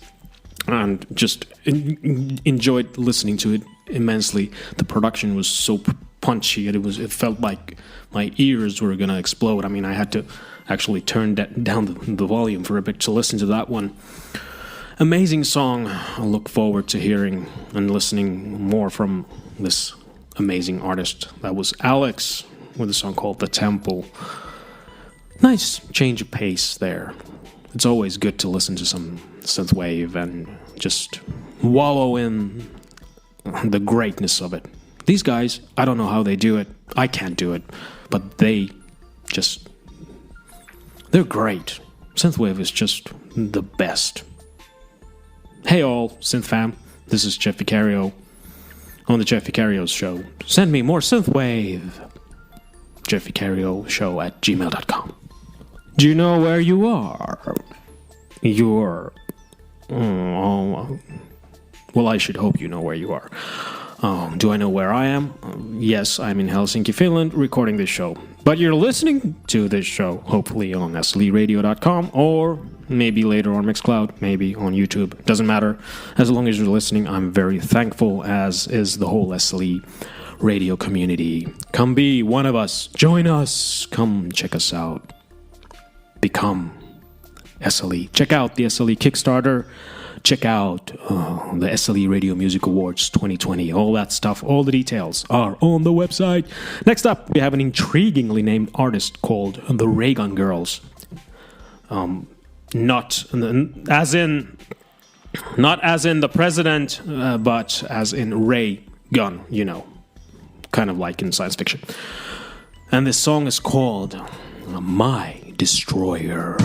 Speaker 1: and just enjoyed listening to it immensely. The production was so punchy. It felt like my ears were gonna explode. I mean, I had to actually turn down the volume for a bit to listen to that one. Amazing song. I look forward to hearing and listening more from this amazing artist. That was Alex with a song called The Temple. Nice change of pace there. It's always good to listen to some synthwave and just wallow in the greatness of it. These guys, I don't know how they do it. I can't do it. But they're great. Synthwave is just the best. Hey all, Synth fam, this is Jeff Vicario on the Jeff Vicario Show. Send me more Synthwave. JeffVicarioshow@gmail.com. Do you know where you are? Well, I should hope you know where you are. Do I know where I am? Yes, I'm in Helsinki, Finland, recording this show. But you're listening to this show, hopefully on SLEradio.com, or maybe later on Mixcloud, maybe on YouTube. Doesn't matter. As long as you're listening, I'm very thankful, as is the whole SLE radio community. Come be one of us. Join us. Come check us out. Become SLE. Check out the SLE Kickstarter. Check out the SLE Radio Music Awards 2020. All that stuff, all the details are on the website. Next up, we have an intriguingly named artist called the Raygun Girls. Not as in the president, but as in Ray Gun, kind of like in science fiction. And this song is called My Destroyer.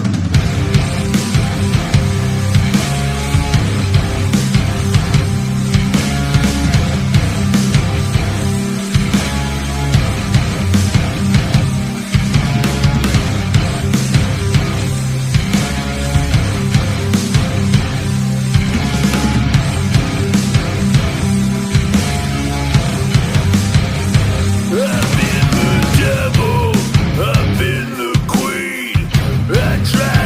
Speaker 2: I've been the queen. I tried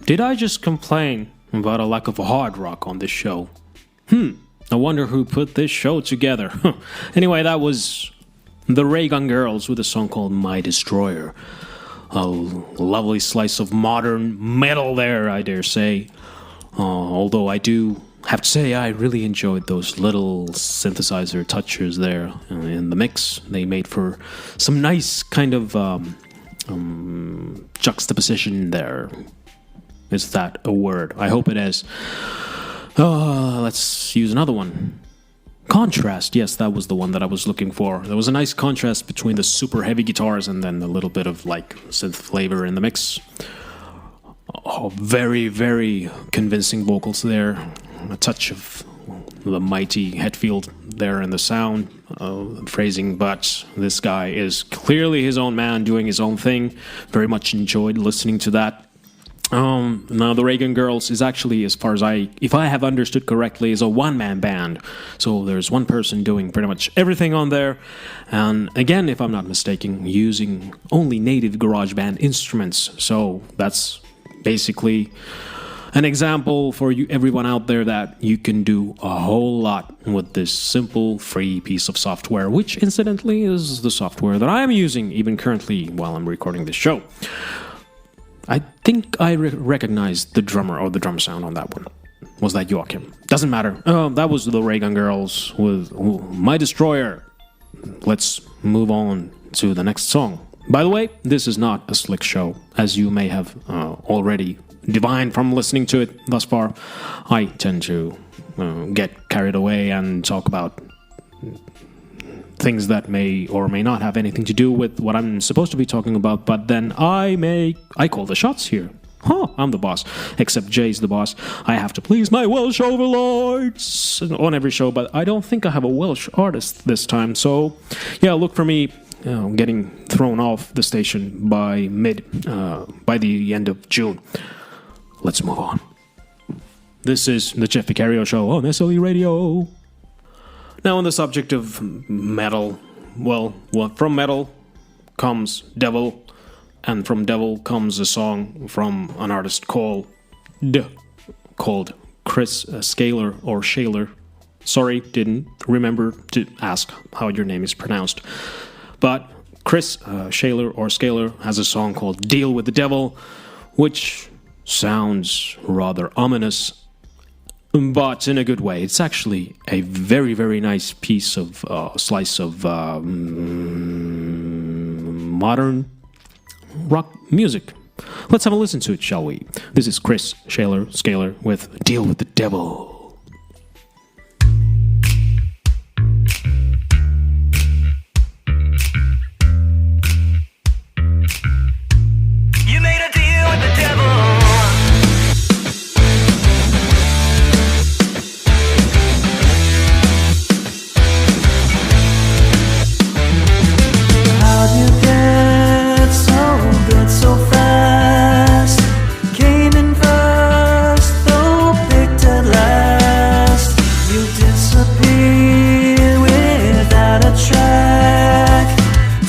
Speaker 1: Did I just complain about a lack of hard rock on this show? I wonder who put this show together. Anyway, that was the Ray Gun Girls with a song called My Destroyer. A lovely slice of modern metal there, I dare say. Although I do have to say I really enjoyed those little synthesizer touches there in the mix. They made for some nice kind of juxtaposition there. Is that a word? I hope it is. Let's use another one. Contrast. Yes, that was the one that I was looking for. There was a nice contrast between the super heavy guitars and then a little bit of like synth flavor in the mix. Very, very convincing vocals there. A touch of the mighty Hetfield there in the sound, phrasing, but this guy is clearly his own man doing his own thing. Very much enjoyed listening to that. Now the Ray Gun Girls is actually, as far as if I have understood correctly, is a one-man band. So there's one person doing pretty much everything on there. And again, if I'm not mistaken, using only native GarageBand instruments. So that's basically an example for you, everyone out there, that you can do a whole lot with this simple, free piece of software, which incidentally is the software that I am using even currently while I'm recording this show. I think I recognized the drummer or the drum sound on that one. Was that Joachim? Doesn't matter. That was the Ray Gun Girls with My Destroyer. Let's move on to the next song. By the way, this is not a slick show, as you may have already divined from listening to it thus far. I tend to get carried away and talk about things that may or may not have anything to do with what I'm supposed to be talking about, but then I call the shots here. I'm the boss. Except Jay's the boss. I have to please my Welsh overlords on every show, but I don't think I have a Welsh artist this time. So, yeah, look for me getting thrown off the station by the end of June. Let's move on. This is the Jeff Vicario Show on SLE Radio. Now, on the subject of metal, well, from metal comes devil, and from devil comes a song from an artist called Chris Scaler or Shaler. Sorry, didn't remember to ask how your name is pronounced. But Chris Scaler has a song called Deal with the Devil, which sounds rather ominous, but in a good way. It's actually a very, very nice piece of slice of modern rock music. Let's have a listen to it, shall we? This is Chris Scaler with Deal with the Devil.
Speaker 2: You made a deal with the devil. How'd you get so good so fast? Came in first, though picked at last. You disappeared without a track.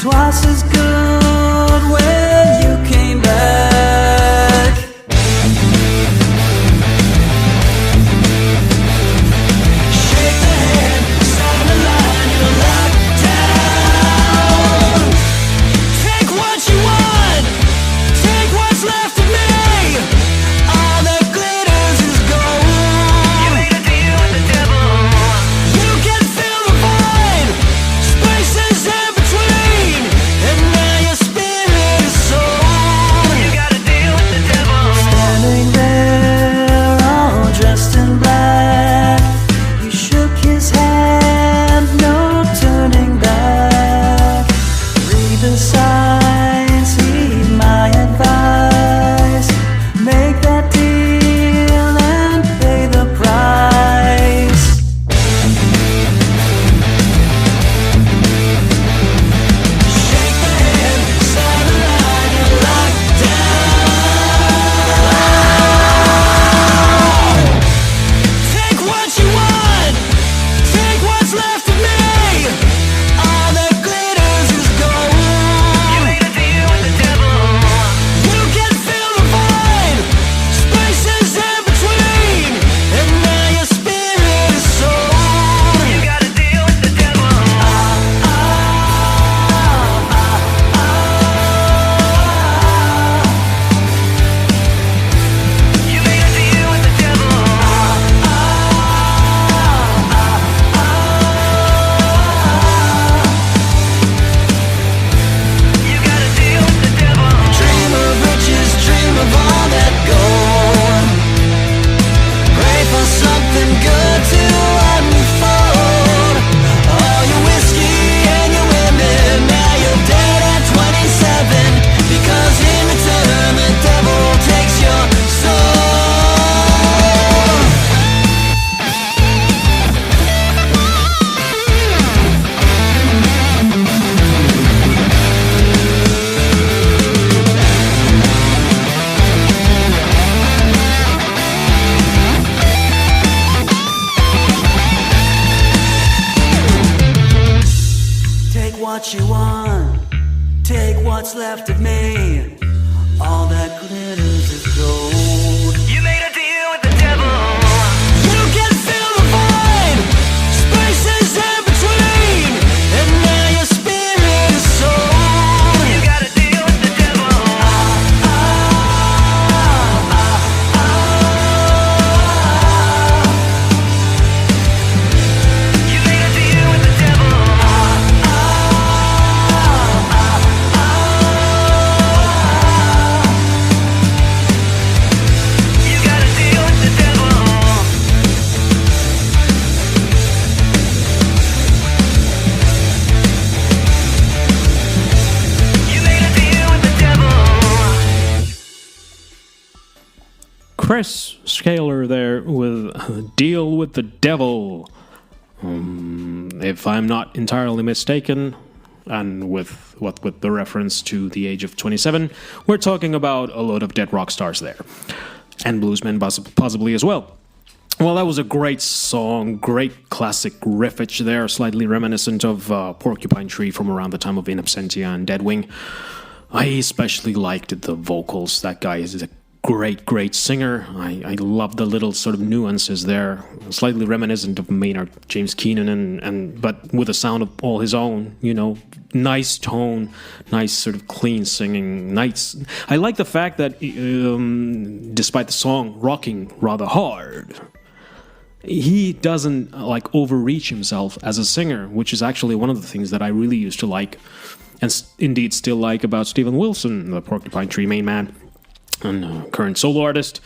Speaker 2: Twice as good when you came back. Shake the hand, sign the line, you're locked down. Take what you want, take what's left of me. All that glitters is gold. You made a deal with the devil. You can fill the void, spaces in between, and now your spirit is sold. You got a deal with the devil. Standing there, all dressed in black, you shook his hand, no turning back. Read the signs, heed my advice. Make that deal and pay the price. Shake the hand, sign the line, you're locked down. Take what you want, take what's left of me. All that glitters is gold. You made a deal with the devil. You can fill the void, spaces in between, and now your spirit is sold. You got a deal with the devil. You made a deal with the devil. You got a deal with the devil. Dream of riches, dream of all that gold. Pray for something good to unfold. All your whiskey and your women, now you're dead at 27. Because in return the devil takes your soul. Take what you want, take what's left of me. All that glitters is gold. You made a deal with the devil. You can fill the void, spaces in between, and now your spirit is sold. You got a deal with the devil. You made a deal with the devil. You got a deal with the devil. You made a deal with the devil.
Speaker 1: Chris Scaler there with Deal with the Devil. If I'm not entirely mistaken, and with the reference to the age of 27, we're talking about a lot of dead rock stars there. And bluesmen possibly as well. Well, that was a great song, great classic riffage there, slightly reminiscent of Porcupine Tree from around the time of In Absentia and Deadwing. I especially liked the vocals. That guy is a great singer. I love the little sort of nuances there, slightly reminiscent of Maynard James Keenan, but with a sound of all his own. Nice tone, nice sort of clean singing. Nice. I like the fact that despite the song rocking rather hard, he doesn't overreach himself as a singer, which is actually one of the things that I really used to like, and indeed still like about Steven Wilson, the Porcupine Tree main man and current solo artist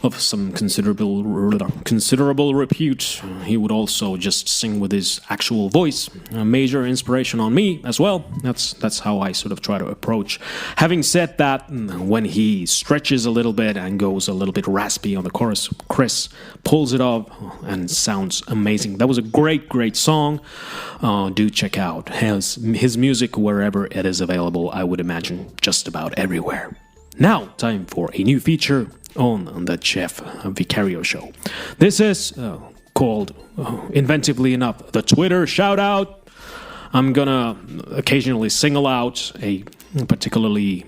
Speaker 1: of some considerable repute. He would also just sing with his actual voice. A major inspiration on me as well. That's how I sort of try to approach. Having said that, when he stretches a little bit and goes a little bit raspy on the chorus, Chris pulls it off and sounds amazing. That was a great song. Do check out his music wherever it is available. I would imagine just about everywhere. Now, time for a new feature on the Jeff Vicario Show. This is called, inventively enough, the Twitter Shoutout. I'm gonna occasionally single out a particularly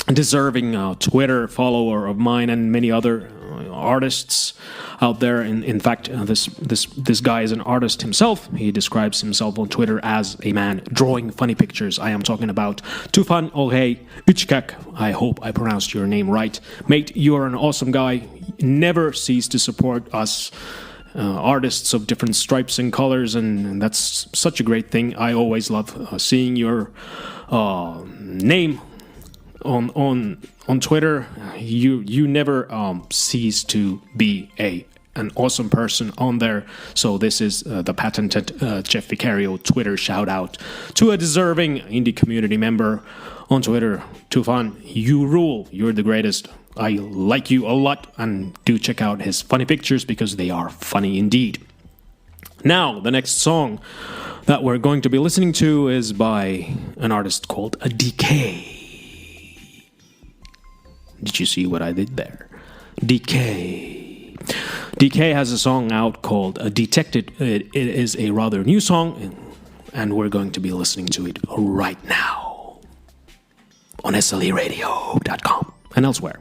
Speaker 1: deserving Twitter follower of mine and many other artists out there. In fact, this guy is an artist himself. He describes himself on Twitter as a man drawing funny pictures. I am talking about Tufan Olhei Uchkak. I hope I pronounced your name right. Mate, you are an awesome guy. Never cease to support us artists of different stripes and colors, and that's such a great thing. I always love seeing your name on Twitter. You never cease to be an awesome person on there. So this is the patented Jeff Vicario Twitter shout out to a deserving indie community member on Twitter. Tufan, you rule. You're the greatest. I like you a lot, and do check out his funny pictures because they are funny indeed. Now, the next song that we're going to be listening to is by an artist called DK. Did you see what I did there? DK. DK has a song out called Detected. It is a rather new song, and we're going to be listening to it right now on sleradio.com and elsewhere.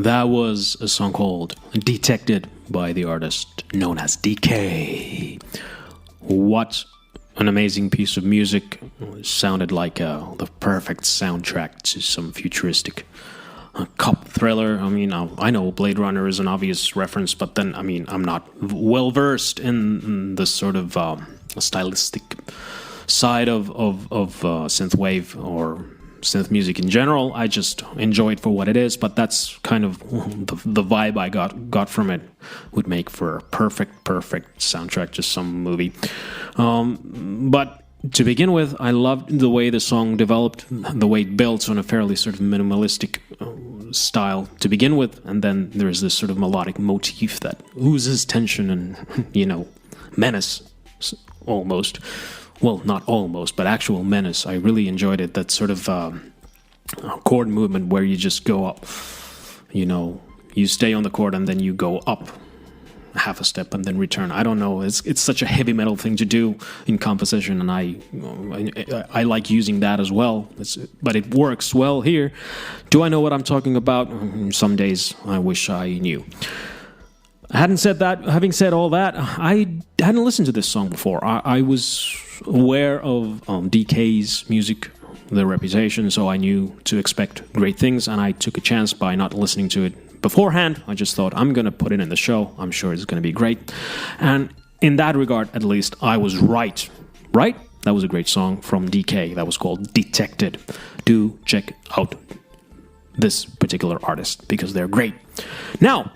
Speaker 1: That was a song called Detected by the artist known as DK. What an amazing piece of music. It sounded like the perfect soundtrack to some futuristic cop thriller. I mean, I know Blade Runner is an obvious reference, but then, I mean, I'm not well versed in the sort of stylistic side of synthwave or synth music in general. I just enjoy it for what it is, but that's kind of the vibe I got from it. Would make for a perfect soundtrack to some movie. But to begin with, I loved the way the song developed, the way it builds on a fairly sort of minimalistic style to begin with, and then there's this sort of melodic motif that oozes tension and, you know, menace almost. Well, not almost, but actual menace. I really enjoyed it. That sort of chord movement where you just go up. You know, you stay on the chord and then you go up half a step and then return. I don't know. It's such a heavy metal thing to do in composition, and I like using that as well. But it works well here. Do I know what I'm talking about? Some days I wish I knew. Having said all that, I hadn't listened to this song before. I was aware of DK's music, their reputation, so I knew to expect great things, and I took a chance by not listening to it beforehand. I just thought, I'm going to put it in the show. I'm sure it's going to be great. And in that regard, at least, I was right. Right? That was a great song from DK. That was called Detected. Do check out this particular artist, because they're great. Now,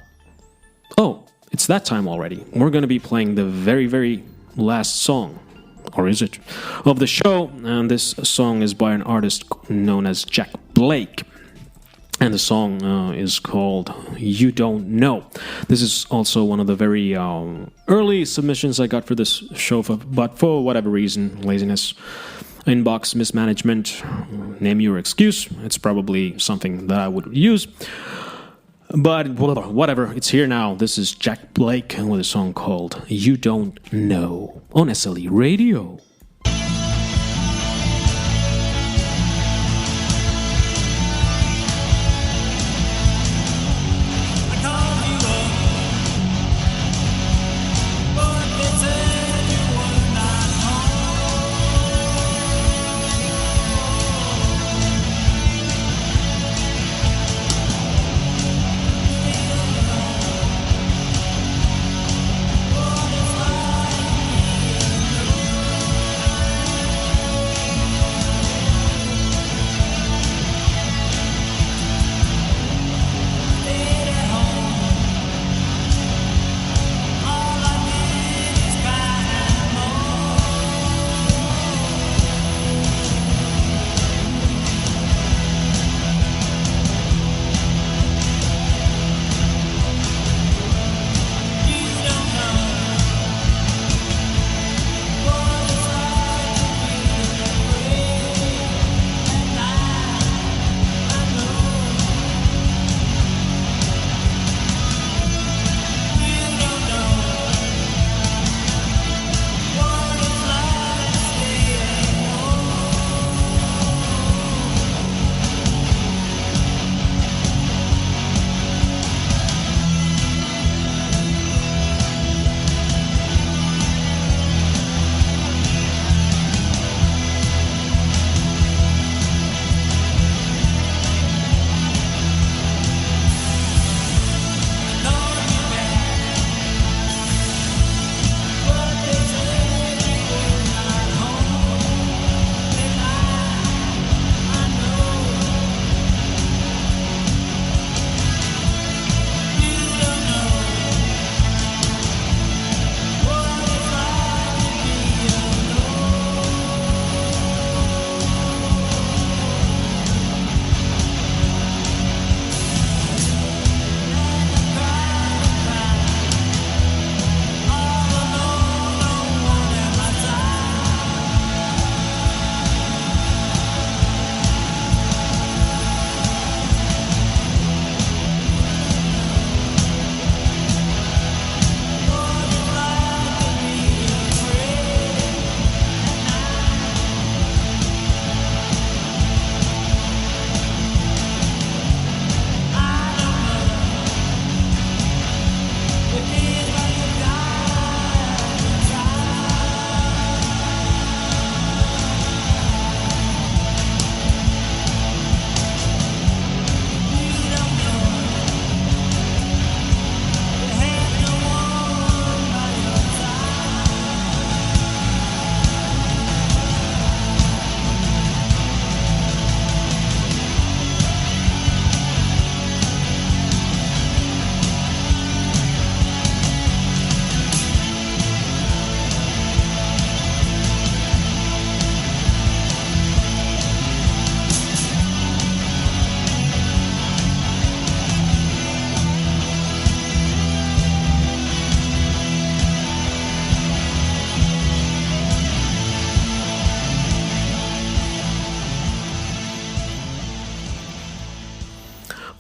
Speaker 1: it's that time already. We're going to be playing the very, very last song, or is it, of the show. And this song is by an artist known as Jack Blake. And the song is called You Don't Know. This is also one of the very early submissions I got for this show, but for whatever reason, laziness, inbox mismanagement, name your excuse. It's probably something that I would use. But whatever, it's here now. This is Jack Blake with a song called You Don't Know on SLE Radio.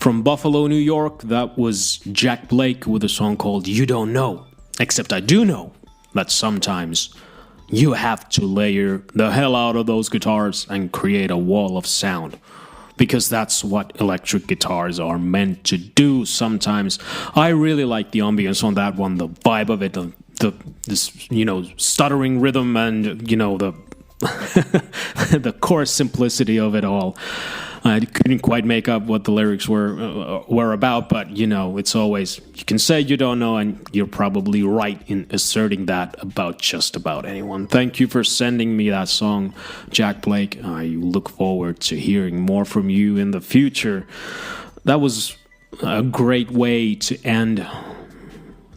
Speaker 1: From Buffalo, New York, that was Jack Blake with a song called You Don't Know. Except I do know that sometimes you have to layer the hell out of those guitars and create a wall of sound. Because that's what electric guitars are meant to do sometimes. I really like the ambience on that one, the vibe of it, this stuttering rhythm and, the the coarse simplicity of it all. I couldn't quite make up what the lyrics were about, but it's always, you can say you don't know, and you're probably right in asserting that about just about anyone. Thank you for sending me that song, Jack Blake. I look forward to hearing more from you in the future. That was a great way to end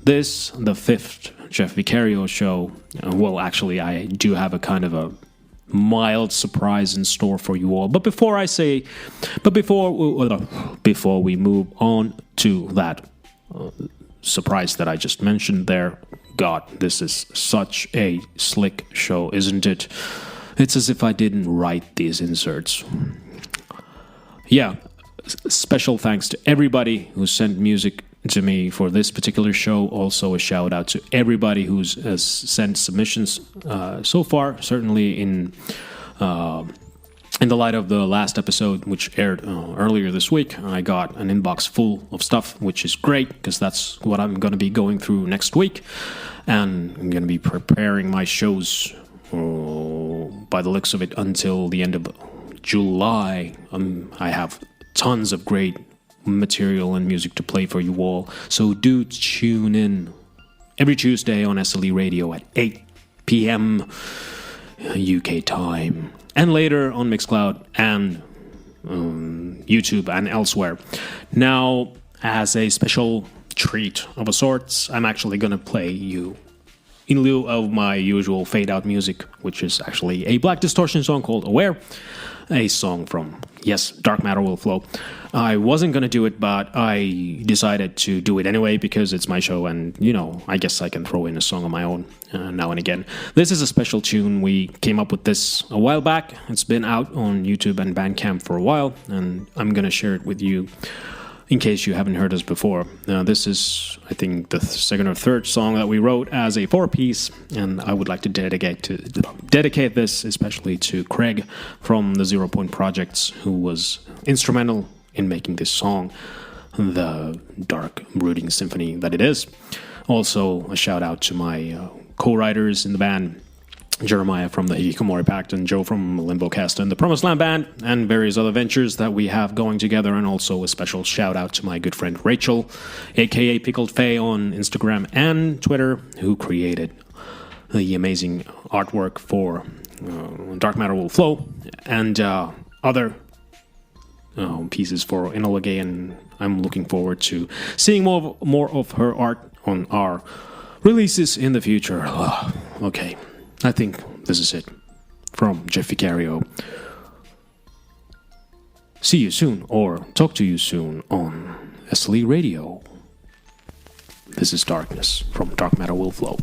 Speaker 1: the 5th Jeff Vicario show. Well, actually, I do have a kind of a mild surprise in store for you all. But before we move on to that surprise that I just mentioned there, God, this is such a slick show, isn't it? It's as if I didn't write these inserts. Yeah, special thanks to everybody who sent music to me for this particular show. Also a shout out to everybody who's sent submissions so far, certainly in the light of the last episode, which aired earlier this week. I got an inbox full of stuff, which is great because that's what I'm going to be going through next week, and I'm going to be preparing my shows by the looks of it until the end of July. I have tons of great material and music to play for you all, so do tune in every Tuesday on SLE Radio at 8 p.m. UK time, and later on Mixcloud and YouTube and elsewhere. Now, as a special treat of a sorts, I'm actually gonna play you, in lieu of my usual fade out music, which is actually a Black Distortion song called Aware, a song from, yes, Dark Matter Will Flow. I wasn't going to do it, but I decided to do it anyway because it's my show, and, I guess I can throw in a song of my own now and again. This is a special tune. We came up with this a while back. It's been out on YouTube and Bandcamp for a while, and I'm going to share it with you in case you haven't heard us before. This is, I think, the second or third song that we wrote as a 4-piece, and I would like to dedicate this especially to Craig from the 0 Point Projects, who was instrumental in making this song the dark, brooding symphony that it is. Also, a shout out to my co-writers in the band, Jeremiah from the Hikikomori Pact and Joe from Limbo Cast and the Promised Land Band, and various other ventures that we have going together. And also a special shout out to my good friend Rachel, aka Pickled Faye on Instagram and Twitter, who created the amazing artwork for Dark Matter Will Flow and other pieces for Enola Gay, and I'm looking forward to seeing more of her art on our releases in the future. Okay, I think this is it from Jeff Vicario. See you soon, or talk to you soon on SLE Radio. This is Darkness from Dark Matter Will Flow.